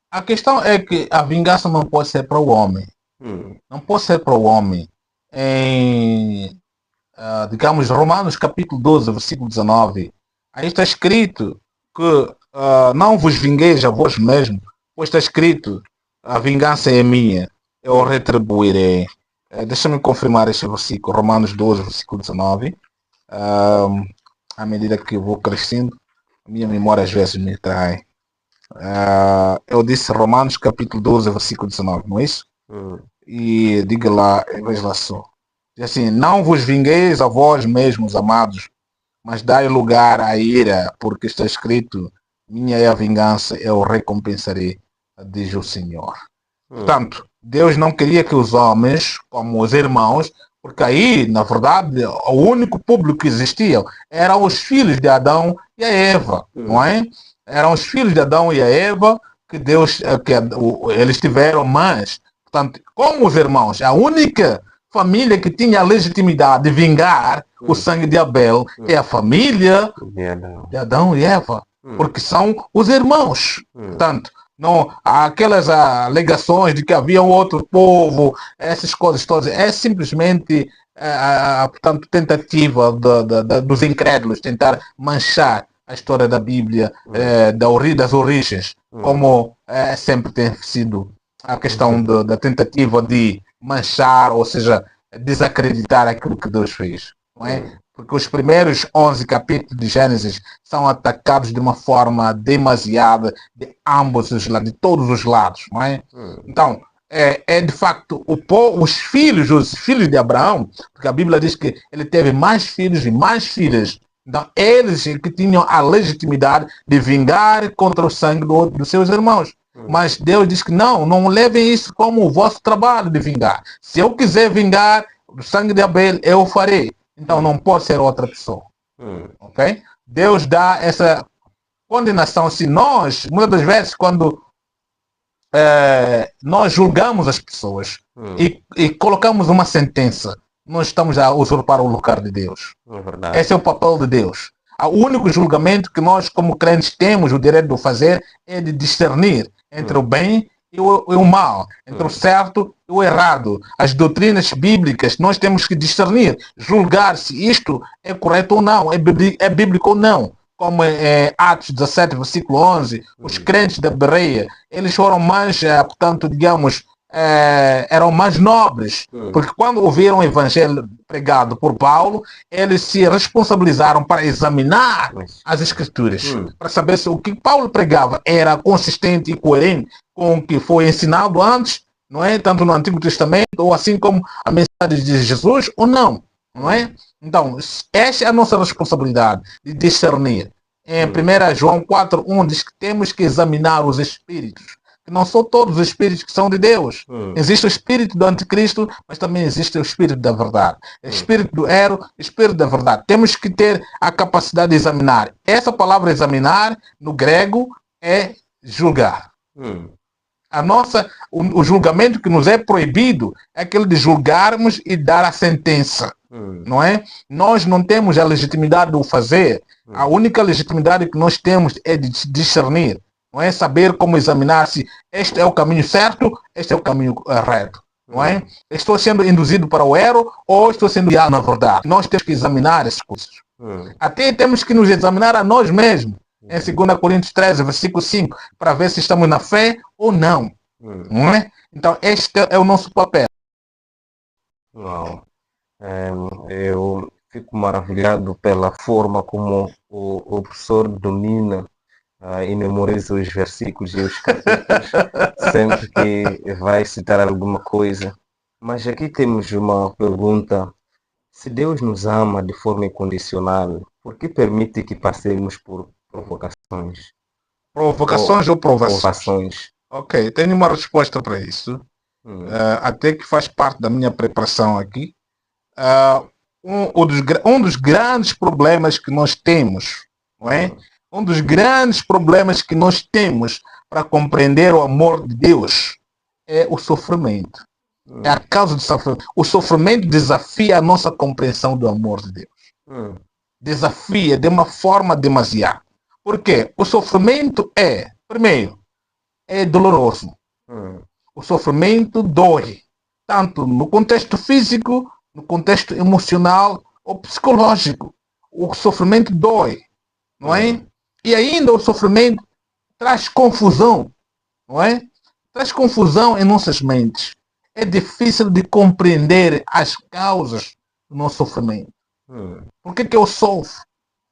A questão é que a vingança não pode ser para o homem. Não pode ser para o homem. Em, digamos, Romanos capítulo 12, versículo 19, aí está escrito que não vos vingueis a vós mesmos, pois está escrito: a vingança é minha, eu retribuirei. Deixa-me confirmar este versículo, Romanos 12, versículo 19. À medida que eu vou crescendo, a minha memória às vezes me trai. Eu disse Romanos capítulo 12, versículo 19, não é isso? E diga lá, veja lá só. Diz assim, não vos vingueis a vós mesmos, amados, mas dai lugar à ira, porque está escrito, minha é a vingança, eu recompensarei, diz o Senhor. Portanto, Deus não queria que os homens, como os irmãos, porque aí, na verdade, o único público que existia eram os filhos de Adão e a Eva, não é? Eram os filhos de Adão e a Eva que Deus, eles tiveram, mas, portanto, como os irmãos, a única família que tinha a legitimidade de vingar o sangue de Abel é a família de Adão e Eva, porque são os irmãos. Portanto, não, aquelas alegações de que havia um outro povo, essas coisas todas, é simplesmente portanto, tentativa dos incrédulos tentar manchar a história da Bíblia das origens, como sempre tem sido a questão da tentativa de manchar, ou seja, desacreditar aquilo que Deus fez, não é? Porque os primeiros 11 capítulos de Gênesis são atacados de uma forma demasiada de ambos os lados, de todos os lados, não é? Então, de facto os filhos de Abraão, porque a Bíblia diz que ele teve mais filhos e mais filhas. Então, eles que tinham a legitimidade de vingar contra o sangue dos seus irmãos. Mas Deus diz que não levem isso como o vosso trabalho de vingar. Se eu quiser vingar o sangue de Abel, eu o farei. Então não pode ser outra pessoa. Ok? Deus dá essa condenação. Se nós, muitas das vezes, quando nós julgamos as pessoas e colocamos uma sentença, nós estamos a usurpar o lugar de Deus. Esse é o papel de Deus. O único julgamento que nós, como crentes, temos o direito de fazer é de discernir entre o bem e o mal, entre o certo e o errado. As doutrinas bíblicas, nós temos que discernir, julgar se isto é correto ou não, é bíblico ou não. Como Atos 17, versículo 11, os crentes da Bereia, eles foram mais, portanto, digamos, eram mais nobres, porque quando ouviram o evangelho pregado por Paulo, eles se responsabilizaram para examinar as escrituras, para saber se o que Paulo pregava era consistente e coerente com o que foi ensinado antes, não é? Tanto no Antigo Testamento, ou assim como a mensagem de Jesus, ou não, não é? Então, esta é a nossa responsabilidade de discernir. Em 1 João 4:1 diz que temos que examinar os espíritos. Que não são todos os espíritos que são de Deus. Existe o espírito do anticristo, mas também existe o espírito da verdade. O espírito do erro, o espírito da verdade. Temos que ter a capacidade de examinar. Essa palavra examinar, no grego, é julgar. O julgamento que nos é proibido é aquele de julgarmos e dar a sentença. Não é? Nós não temos a legitimidade de o fazer. A única legitimidade que nós temos é de discernir. Não é saber como examinar se este é o caminho certo, este é o caminho reto. Não é? Estou sendo induzido para o erro ou estou sendo guiado na verdade. Nós temos que examinar essas coisas. Até temos que nos examinar a nós mesmos. Em 2 Coríntios 13, versículo 5, para ver se estamos na fé ou não. Não é? Então este é o nosso papel. Uau. Eu fico maravilhado pela forma como o professor domina e memoriza os versículos e os capítulos sempre que vai citar alguma coisa. Mas aqui temos uma pergunta. Se Deus nos ama de forma incondicional, por que permite que passemos por provocações? Provocações ou provações? Provações. Ok, tenho uma resposta para isso. Até que faz parte da minha preparação aqui. Um dos grandes problemas que nós temos, não é? Um dos grandes problemas que nós temos para compreender o amor de Deus é o sofrimento. É a causa do sofrimento. O sofrimento desafia a nossa compreensão do amor de Deus. Desafia de uma forma demasiada. Por quê? O sofrimento primeiro, é doloroso. O sofrimento dói, tanto no contexto físico, no contexto emocional ou psicológico. O sofrimento dói, não é? E ainda o sofrimento traz confusão, não é? Traz confusão em nossas mentes. É difícil de compreender as causas do nosso sofrimento. Por que eu sofro?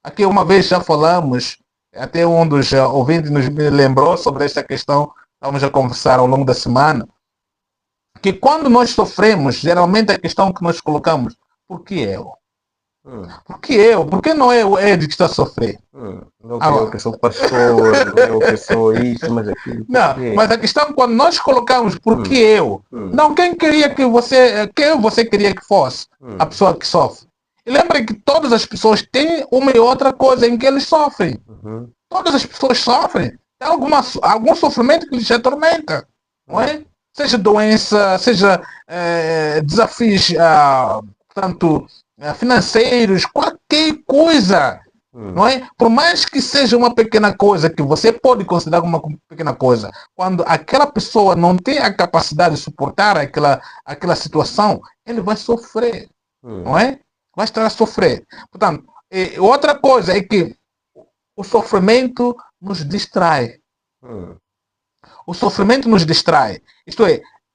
Aqui uma vez já falamos Até um dos ouvintes nos lembrou sobre esta questão, estamos a conversar ao longo da semana, que quando nós sofremos, geralmente a questão que nós colocamos, por que eu? Por que eu? Por que não é o Ed que está a sofrer? Não que eu que sou pastor, não eu que sou isso, mas aquilo. Não, mas a questão quando nós colocamos por que eu, não quem você queria que fosse a pessoa que sofre. E lembre que todas as pessoas têm uma e outra coisa em que eles sofrem. Todas as pessoas sofrem. Tem algum sofrimento que lhes atormenta. Não é? Seja doença, seja desafios portanto, financeiros, qualquer coisa. Não é? Por mais que seja uma pequena coisa, que você pode considerar uma pequena coisa, quando aquela pessoa não tem a capacidade de suportar aquela situação, ele vai sofrer. Não é? Vai estar a sofrer. Portanto, outra coisa é que o sofrimento nos distrai. O sofrimento nos distrai. Isto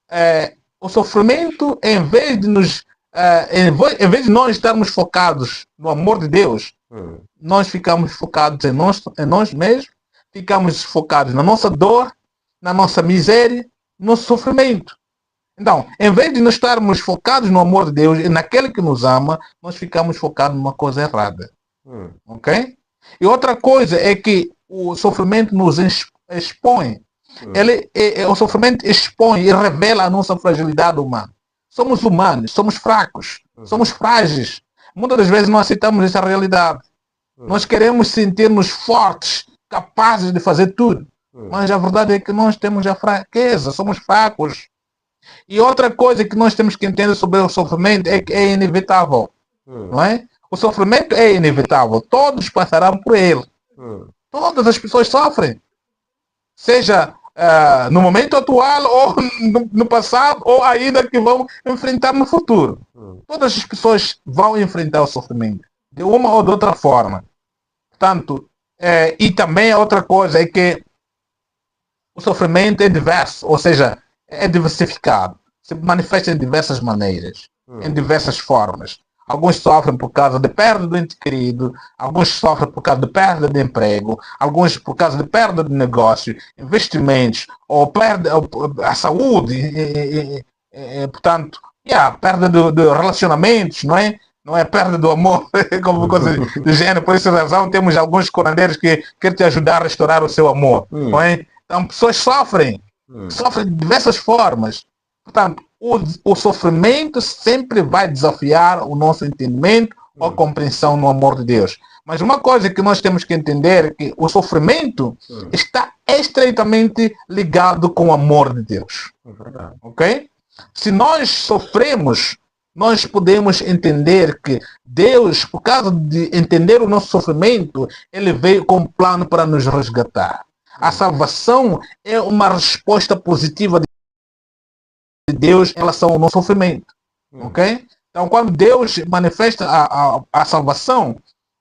é, o sofrimento, em vez de nós estarmos focados no amor de Deus, nós ficamos focados em nós mesmos, ficamos focados na nossa dor, na nossa miséria, no nosso sofrimento. Então, em vez de nós estarmos focados no amor de Deus e naquele que nos ama, nós ficamos focados numa coisa errada. Ok? E outra coisa é que o sofrimento nos expõe. O sofrimento expõe e revela a nossa fragilidade humana. Somos humanos, somos fracos, somos frágeis. Muitas das vezes não aceitamos essa realidade. Nós queremos sentir-nos fortes, capazes de fazer tudo. Mas a verdade é que nós temos a fraqueza, somos fracos. E outra coisa que nós temos que entender sobre o sofrimento é que é inevitável. Não é? O sofrimento é inevitável. Todos passarão por ele. Todas as pessoas sofrem. Seja no momento atual, ou no passado, ou ainda que vão enfrentar no futuro. Todas as pessoas vão enfrentar o sofrimento, de uma ou de outra forma. Portanto, e também outra coisa é que o sofrimento é diverso, ou seja, é diversificado. Se manifesta em diversas maneiras, em diversas formas. Alguns sofrem por causa de perda do ente querido, alguns sofrem por causa de perda de emprego, alguns por causa de perda de negócio, investimentos, ou perda a saúde, portanto, perda de relacionamentos, não é? Não é perda do amor, como coisa do gênero. Por essa razão temos alguns curandeiros que querem te ajudar a restaurar o seu amor, não é? Então, pessoas sofrem de diversas formas. Portanto, o sofrimento sempre vai desafiar o nosso entendimento ou a compreensão no amor de Deus. Mas uma coisa que nós temos que entender é que o sofrimento está estreitamente ligado com o amor de Deus. Ok? Se nós sofremos, nós podemos entender que Deus, por causa de entender o nosso sofrimento, Ele veio com um plano para nos resgatar. A salvação é uma resposta positiva de Deus em relação ao nosso sofrimento. Ok? Então, quando Deus manifesta a salvação,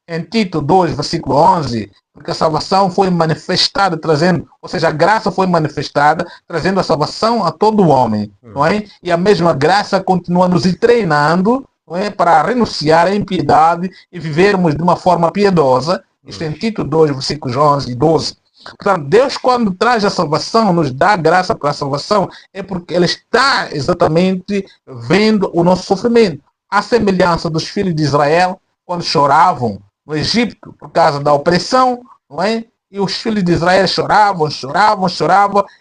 em Tito 2, versículo 11, porque a salvação foi manifestada, trazendo, ou seja, a graça foi manifestada, trazendo a salvação a todo homem. Não é? E a mesma graça continua nos treinando, não é? Para renunciar à impiedade e vivermos de uma forma piedosa. Isto em Tito 2, versículos 11 e 12. Portanto, Deus, quando traz a salvação, nos dá graça para a salvação, é porque Ele está exatamente vendo o nosso sofrimento. A semelhança dos filhos de Israel, quando choravam no Egito por causa da opressão, não é? E os filhos de Israel choravam,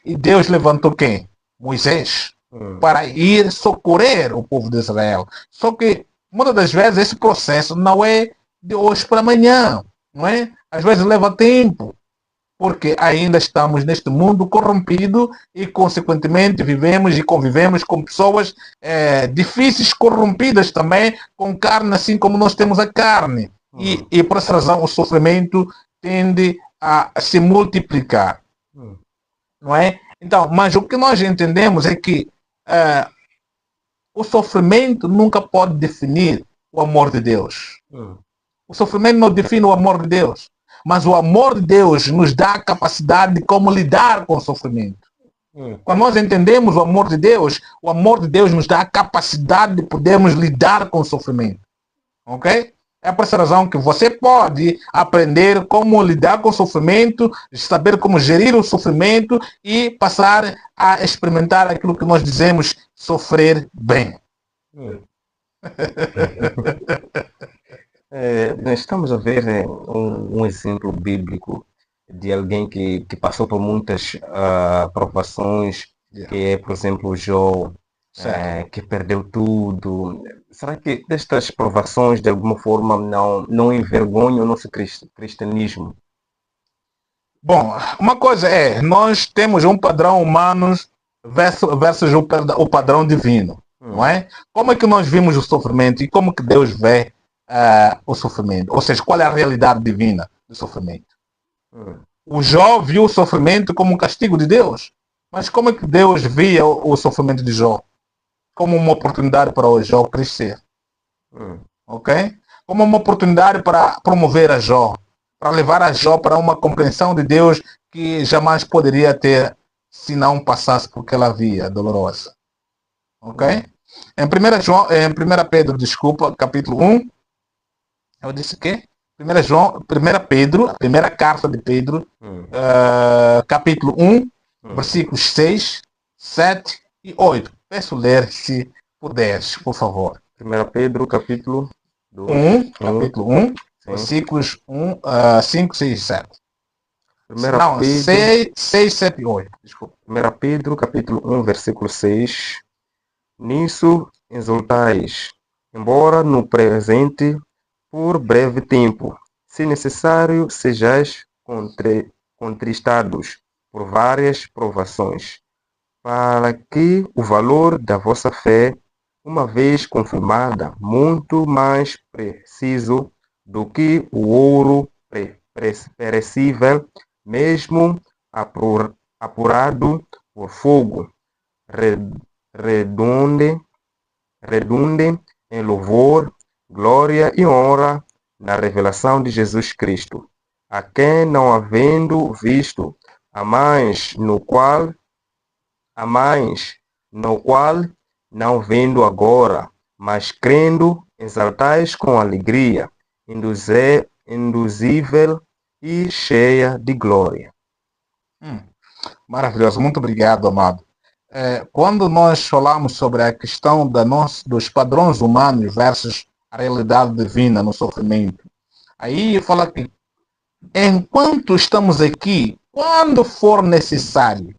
e Deus levantou quem? Moisés, para ir socorrer o povo de Israel. Só que, muitas das vezes, esse processo não é de hoje para amanhã, não é? Às vezes leva tempo, porque ainda estamos neste mundo corrompido e, consequentemente, vivemos e convivemos com pessoas difíceis, corrompidas também, com carne, assim como nós temos a carne. E por essa razão o sofrimento tende a se multiplicar. Não é? Então, mas o que nós entendemos é que o sofrimento nunca pode definir o amor de Deus. O sofrimento não define o amor de Deus. Mas o amor de Deus nos dá a capacidade de como lidar com o sofrimento. Quando nós entendemos o amor de Deus nos dá a capacidade de podermos lidar com o sofrimento. Ok? É por essa razão que você pode aprender como lidar com o sofrimento, saber como gerir o sofrimento e passar a experimentar aquilo que nós dizemos sofrer bem. Nós estamos a ver um exemplo bíblico de alguém que passou por muitas provações, Yeah. que é, por exemplo, Jó, Certo. que perdeu tudo. Será que destas provações, de alguma forma, não envergonham o nosso cristianismo? Bom, uma coisa é, nós temos um padrão humano versus o padrão divino, não é? Como é que nós vimos o sofrimento e como que Deus vê o sofrimento? Ou seja, qual é a realidade divina do sofrimento? O Jó viu o sofrimento como um castigo de Deus, mas como é que Deus via o sofrimento de Jó? Como uma oportunidade para o Jó crescer, ok? Como uma oportunidade para promover a Jó, para levar a Jó para uma compreensão de Deus que jamais poderia ter se não passasse por aquela via dolorosa. Ok? Em 1 Pedro, desculpa, capítulo 1, eu disse o quê? 1 Pedro, a primeira carta de Pedro, capítulo 1, versículos 6, 7 e 8. Peço ler se puderes, por favor. 1 Pedro, capítulo 1, versículos 5, 6 e 7. Não, 6, 7 e 8. Desculpa. 1 Pedro, capítulo 1, versículo 6. Nisso exultais, embora no presente, por breve tempo, se necessário, sejais contristados por várias provações, para que o valor da vossa fé, uma vez confirmada, muito mais preciso do que o ouro perecível, mesmo apurado por fogo, redunde em louvor, glória e honra na revelação de Jesus Cristo, a quem, não havendo visto a mais no qual, não vendo agora, mas crendo, exaltais com alegria, induzível e cheia de glória. Maravilhoso, muito obrigado, amado. Quando nós falamos sobre a questão dos padrões humanos versus a realidade divina no sofrimento, aí fala que enquanto estamos aqui, quando for necessário,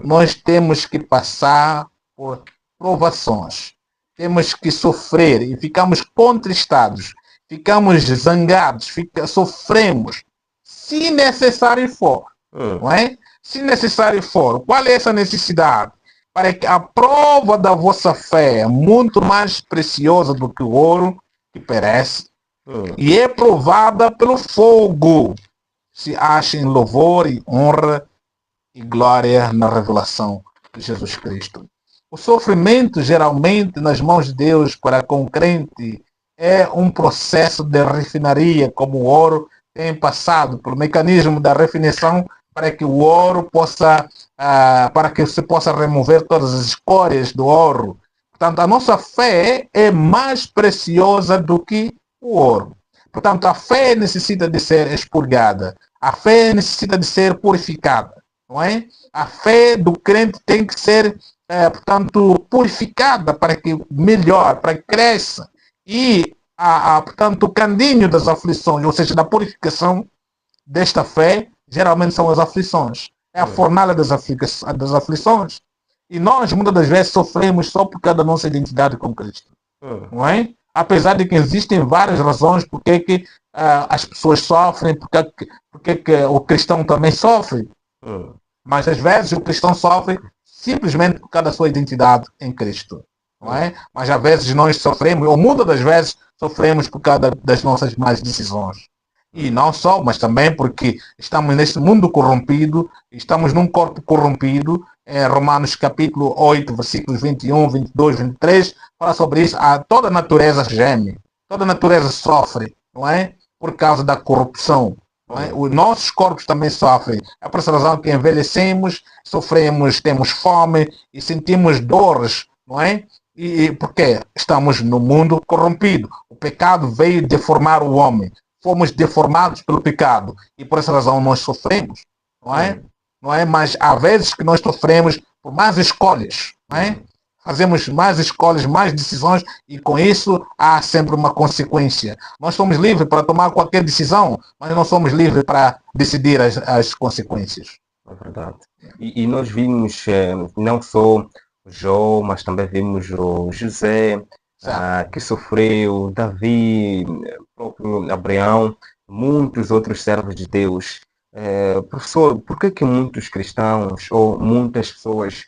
nós temos que passar por provações, temos que sofrer e ficamos contristados, ficamos zangados, sofremos, se necessário for, não é? Se necessário for, qual é essa necessidade? Para que a prova da vossa fé é muito mais preciosa do que o ouro que perece e é provada pelo fogo, se acha em louvor e honra e glória na revelação de Jesus Cristo. O sofrimento, geralmente, nas mãos de Deus para com o crente, é um processo de refinaria, como o ouro tem passado pelo mecanismo da refinação para que o ouro possa, para que você possa remover todas as escórias do ouro. Portanto, a nossa fé é mais preciosa do que o ouro. Portanto, a fé necessita de ser expurgada. A fé necessita de ser purificada. Não é? A fé do crente tem que ser, portanto, purificada para que melhore, para que cresça. E, portanto, o caminho das aflições, ou seja, da purificação desta fé, geralmente são as aflições. É a fornalha das aflições. E nós, muitas das vezes, sofremos só por causa da nossa identidade com Cristo. Não é? Apesar de que existem várias razões por que as pessoas sofrem, porque que o cristão também sofre. Mas às vezes o cristão sofre simplesmente por causa da sua identidade em Cristo. Não é? Mas às vezes nós sofremos, ou muitas das vezes sofremos por causa das nossas más decisões. E não só, mas também porque estamos neste mundo corrompido, estamos num corpo corrompido. Romanos capítulo 8, versículos 21, 22, 23, fala sobre isso. Toda a natureza geme, toda a natureza sofre, não é? Por causa da corrupção. Não é? Os nossos corpos também sofrem. É por essa razão que envelhecemos, sofremos, temos fome e sentimos dores, não é? E porque estamos no mundo corrompido. O pecado veio deformar o homem. Fomos deformados pelo pecado. E por essa razão nós sofremos. Não é? Não é? Mas há vezes que nós sofremos por más escolhas. Não é? Fazemos mais escolhas, mais decisões e com isso há sempre uma consequência. Nós somos livres para tomar qualquer decisão, mas não somos livres para decidir as consequências. É verdade. E nós vimos não só Jó, mas também vimos o José, que sofreu, Davi, o próprio Abraão, muitos outros servos de Deus. Professor, por que muitos cristãos ou muitas pessoas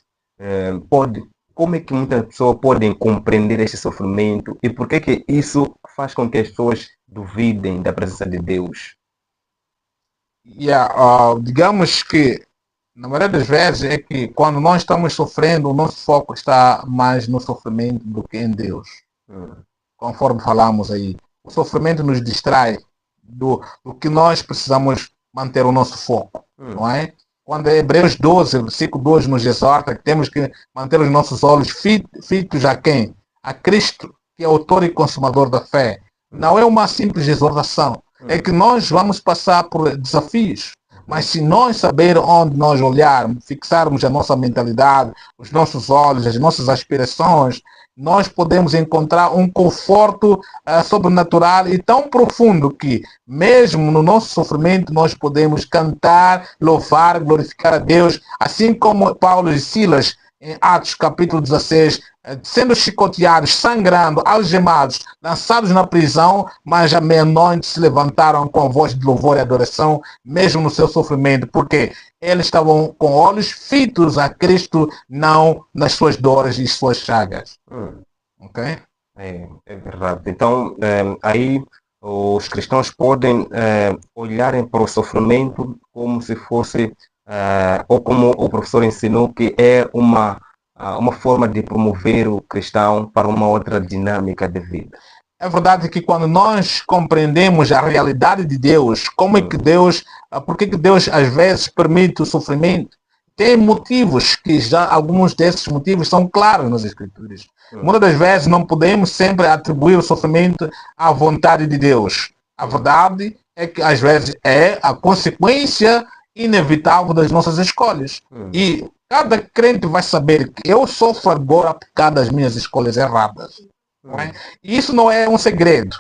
como é que muitas pessoas podem compreender este sofrimento e por que isso faz com que as pessoas duvidem da presença de Deus? Digamos que, na maioria das vezes, é que quando nós estamos sofrendo, o nosso foco está mais no sofrimento do que em Deus. Conforme falamos aí, o sofrimento nos distrai do que nós precisamos manter o nosso foco, não é? Quando Hebreus 12, versículo 2 nos exorta que temos que manter os nossos olhos fitos a quem? A Cristo, que é autor e consumador da fé. Não é uma simples exortação. É que nós vamos passar por desafios. Mas se nós saber onde nós olharmos, fixarmos a nossa mentalidade, os nossos olhos, as nossas aspirações, nós podemos encontrar um conforto sobrenatural e tão profundo que, mesmo no nosso sofrimento, nós podemos cantar, louvar, glorificar a Deus, assim como Paulo e Silas, em Atos capítulo 16, sendo chicoteados, sangrando, algemados, lançados na prisão, mas à meia-noite se levantaram com voz de louvor e adoração, mesmo no seu sofrimento, porque eles estavam com olhos fitos a Cristo, não nas suas dores e suas chagas. Ok? É verdade. Então, aí os cristãos podem olharem para o sofrimento como se fosse, ou como o professor ensinou, que é uma forma de promover o cristão para uma outra dinâmica de vida. É verdade que quando nós compreendemos a realidade de Deus, como é que Deus, por que Deus às vezes permite o sofrimento, tem motivos que já, alguns desses motivos são claros nas Escrituras. Muitas das vezes não podemos sempre atribuir o sofrimento à vontade de Deus. A verdade é que às vezes é a consequência inevitável das nossas escolhas. E cada crente vai saber que eu sofro agora por causa das minhas escolhas erradas. Não é? E isso não é um segredo.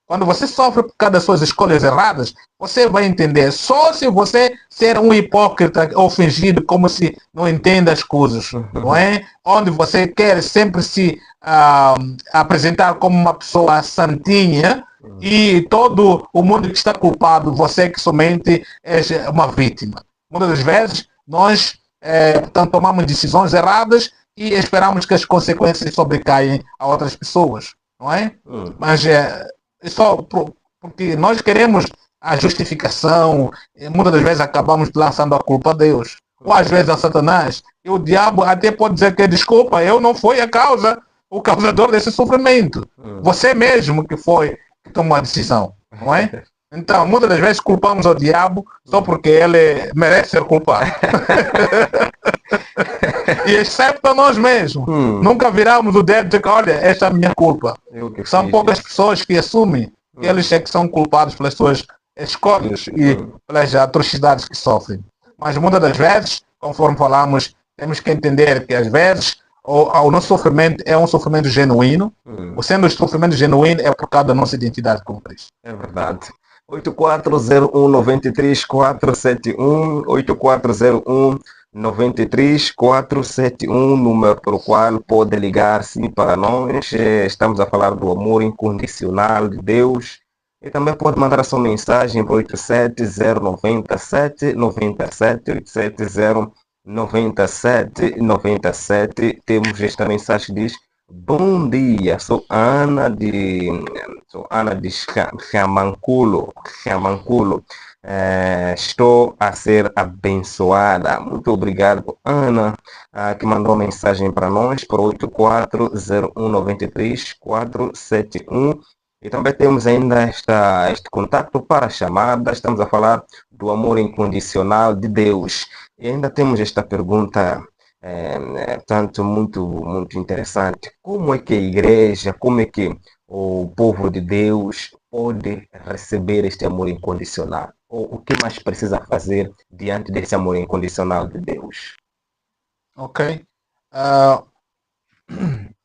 Quando você sofre por causa das suas escolhas erradas, você vai entender. Só se você ser um hipócrita ou fingido como se não entenda as coisas, não é? Onde você quer sempre se apresentar como uma pessoa santinha e todo o mundo que está culpado, você que somente é uma vítima. Muitas das vezes, nós tomamos decisões erradas e esperamos que as consequências sobrecaem a outras pessoas, não é? Mas só porque nós queremos a justificação, e muitas das vezes acabamos lançando a culpa a Deus, ou às vezes a Satanás, e o diabo até pode dizer que desculpa, eu não fui o causador desse sofrimento, você mesmo que tomou a decisão, não é? Então, muitas das vezes culpamos o diabo só porque ele merece ser culpado. E excepto nós mesmos. Nunca viramos o dedo e dizer, olha, esta é a minha culpa. São poucas pessoas que assumem que eles é que são culpados pelas suas escolhas e pelas atrocidades que sofrem. Mas muitas das vezes, conforme falamos, temos que entender que às vezes o nosso sofrimento é um sofrimento genuíno. Sendo um sofrimento genuíno é por causa da nossa identidade com Cristo. É verdade. 8401-93471, 8401-93471, número pelo qual pode ligar-se para nós. Estamos a falar do amor incondicional de Deus. E também pode mandar a sua mensagem para 87097-97, 87097-97. Temos esta mensagem que diz: bom dia, sou Ana de Xamanculo. Estou a ser abençoada. Muito obrigado, Ana, que mandou uma mensagem para nós, para 8401-93471. E também temos ainda este contato para chamada. Estamos a falar do amor incondicional de Deus. E ainda temos esta pergunta: Portanto, muito interessante. Como é que a igreja, como é que o povo de Deus pode receber este amor incondicional? Ou o que mais precisa fazer diante desse amor incondicional de Deus? Ok? Ah,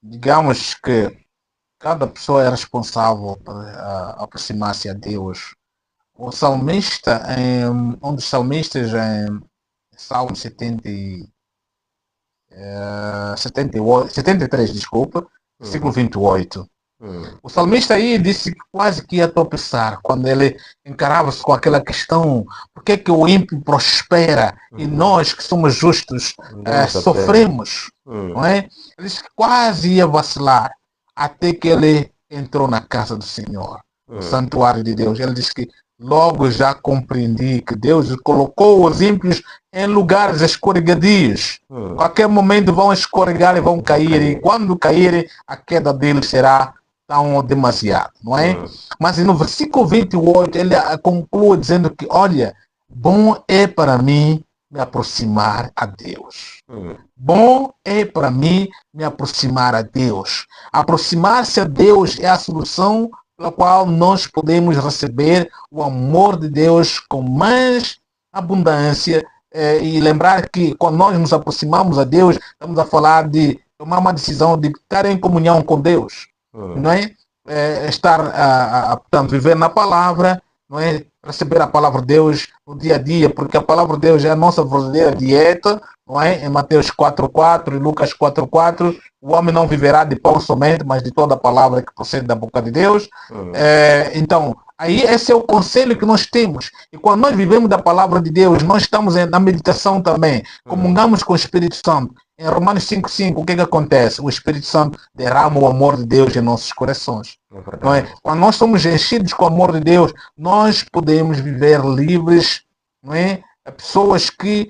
digamos que cada pessoa é responsável por aproximar-se a Deus. O salmista, um dos salmistas em Salmo 73, desculpa, versículo Uhum. 28. Hum, O salmista aí disse que quase que ia tropeçar quando ele encarava-se com aquela questão: por que é que o ímpio prospera e uhum. nós que somos justos Demos a pena. sofremos? Não Hum, é? Ele disse que quase ia vacilar até que ele entrou na casa do Senhor, no hum, santuário de Deus. Ele disse que logo já compreendi que Deus colocou os ímpios em lugares escorregadios. hum. Qualquer momento vão escorregar e vão Vão cair, e cair. quando caírem, a queda deles será tão demasiado, não é? Hum, Mas no versículo 28 ele conclui dizendo que, olha, bom é para mim me aproximar a Deus. hum, Bom é para mim me aproximar a Deus. Aproximar-se a Deus é a solução pela qual nós podemos receber o amor de Deus com mais abundância. E lembrar que quando nós nos aproximamos a Deus, estamos a falar de tomar uma decisão de estar em comunhão com Deus, hum. não é? Estar portanto, viver na palavra, não é? Receber a palavra de Deus no dia a dia, porque a palavra de Deus é a nossa verdadeira dieta, não é? Em Mateus 4:4 e Lucas 4:4, o homem não viverá de pão somente, mas de toda a palavra que procede da boca de Deus. Hum, Então, aí esse é o conselho que nós temos. E quando nós vivemos da palavra de Deus, nós estamos na meditação também, hum. comungamos com o Espírito Santo. Em Romanos 5:5, o que acontece? O Espírito Santo derrama o amor de Deus em nossos corações. É Não é? verdade. Quando nós somos enchidos com o amor de Deus, nós podemos viver livres, não é? Pessoas que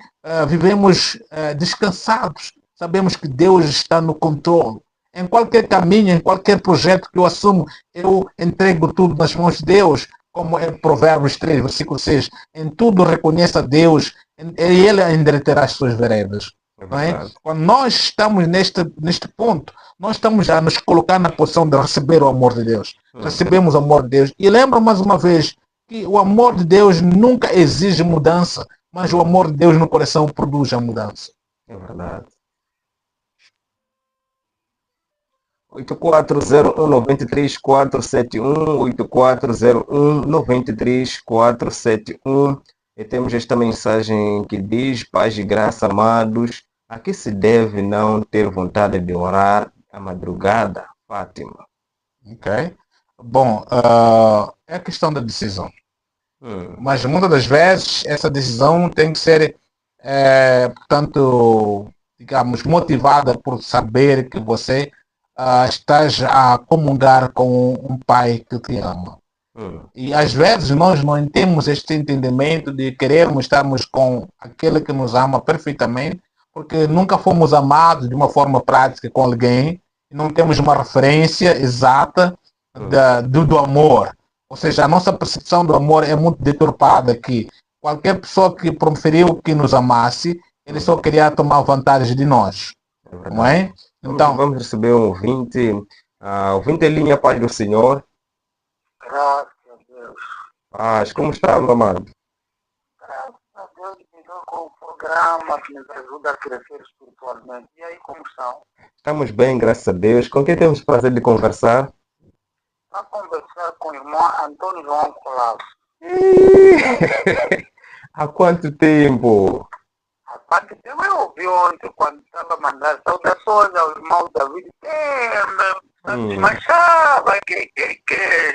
vivemos descansados. Sabemos que Deus está no controle. Em qualquer caminho, em qualquer projeto que eu assumo, eu entrego tudo nas mãos de Deus. Como é Provérbios 3, versículo 6. Em tudo reconheça a Deus, e Ele endireitará as suas veredas. É Não é? verdade. Quando nós estamos neste ponto, nós estamos a nos colocar na posição de receber o amor de Deus. Hum, Recebemos o amor de Deus. E lembra mais uma vez que o amor de Deus nunca exige mudança, mas o hum. amor de Deus no coração produz a mudança. É verdade. 8401-93471, 8401-93471. E temos esta mensagem que diz: Paz e graça, amados, a que se deve não ter vontade de orar à madrugada, Fátima? Ok? Bom, é a questão da decisão. Hum, Mas muitas das vezes essa decisão tem que ser, portanto, digamos, motivada por saber que você estás a comungar com um pai que te ama. hum, E às vezes nós não temos este entendimento de querermos estarmos com aquele que nos ama perfeitamente, porque nunca fomos amados de uma forma prática com alguém, e não temos uma referência exata hum. do amor. Ou seja, a nossa percepção do amor é muito deturpada aqui. Qualquer pessoa que preferiu que nos amasse, ele só Hum, queria tomar vantagem de nós, é não verdade. é? Vamos, Então, vamos receber um ouvinte. Ouvinte em linha, Paz do Senhor. Graças a Deus. Paz, como está, meu amado? Graças a Deus que me deu com um programa que nos ajuda a crescer espiritualmente. E aí, como estão? Estamos bem, graças a Deus. Com quem temos o prazer de conversar? Para conversar com o irmão Antônio João Colasso. Há quanto tempo? A parte que eu ouvi ontem, quando estava mandando saudações ao irmão David Santos Hum, Machado,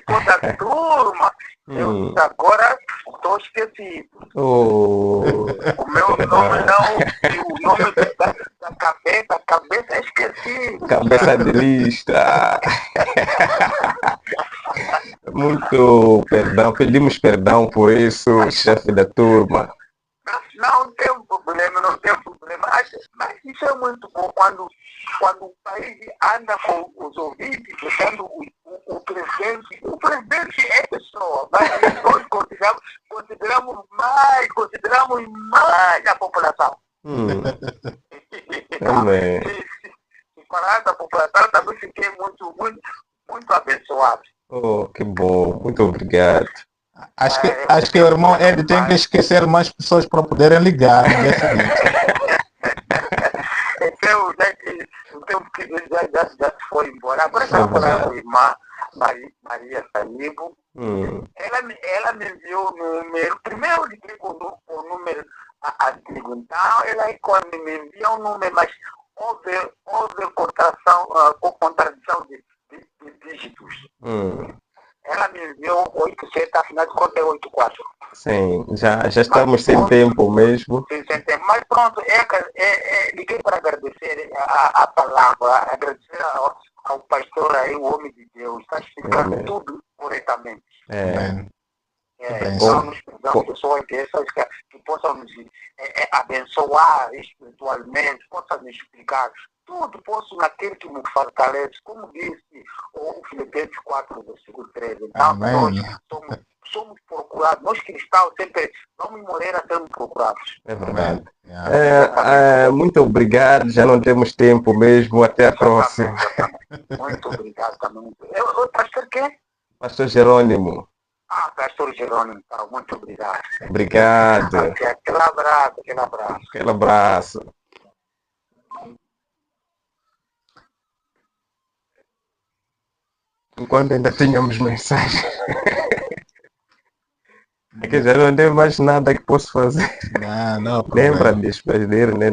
toda a turma. Eu hum. agora estou esquecido. Oh, O meu nome não, o nome da cabeça é esquecido. cabeça de lista. Muito perdão, pedimos perdão por isso, chefe da turma. Não tem problema, não tem problema. Mas isso é muito bom quando o país anda com os ouvintes, deixando o presidente. O presidente é pessoa, mas nós consideramos mais a população. Hum, Amém. Se falar da população, também fiquei muito abençoado. Oh, que bom. Muito obrigado. Acho que o irmão Ed tem que esquecer mais pessoas para poderem ligar no dia seguinte. Então, o tempo que já se foi embora. Agora estava falando com a irmã Maria Salibo. Ela me enviou o número. Primeiro eu liguei com o número antigo. Então, ela quando me enviou o número, mas houve contradição de dígitos. Ela me enviou 87, afinal de contas é 84. Sim, já estamos sem tempo mesmo. Sem tempo. Mas pronto, liguei para agradecer a palavra, agradecer ao pastor aí, o homem de Deus. Está explicando tudo corretamente. Só nos precisamos de pessoas que possam nos abençoar espiritualmente, possam nos explicar tudo, posso naquele que me fortalece, como disse o Filipenses 4, versículo 13. Então, nós somos procurados, nós cristãos sempre, vamos morrer a sermos procurados. É verdade. Muito obrigado, já não temos tempo mesmo, até a próxima. Muito obrigado também. O pastor quem? Pastor Jerônimo. Pastor Jerônimo, muito obrigado. Obrigado. Aquele abraço. Aquele abraço. Enquanto ainda tínhamos mensagem. É que já não tem mais nada que posso fazer. Não, lembra de despedir, né?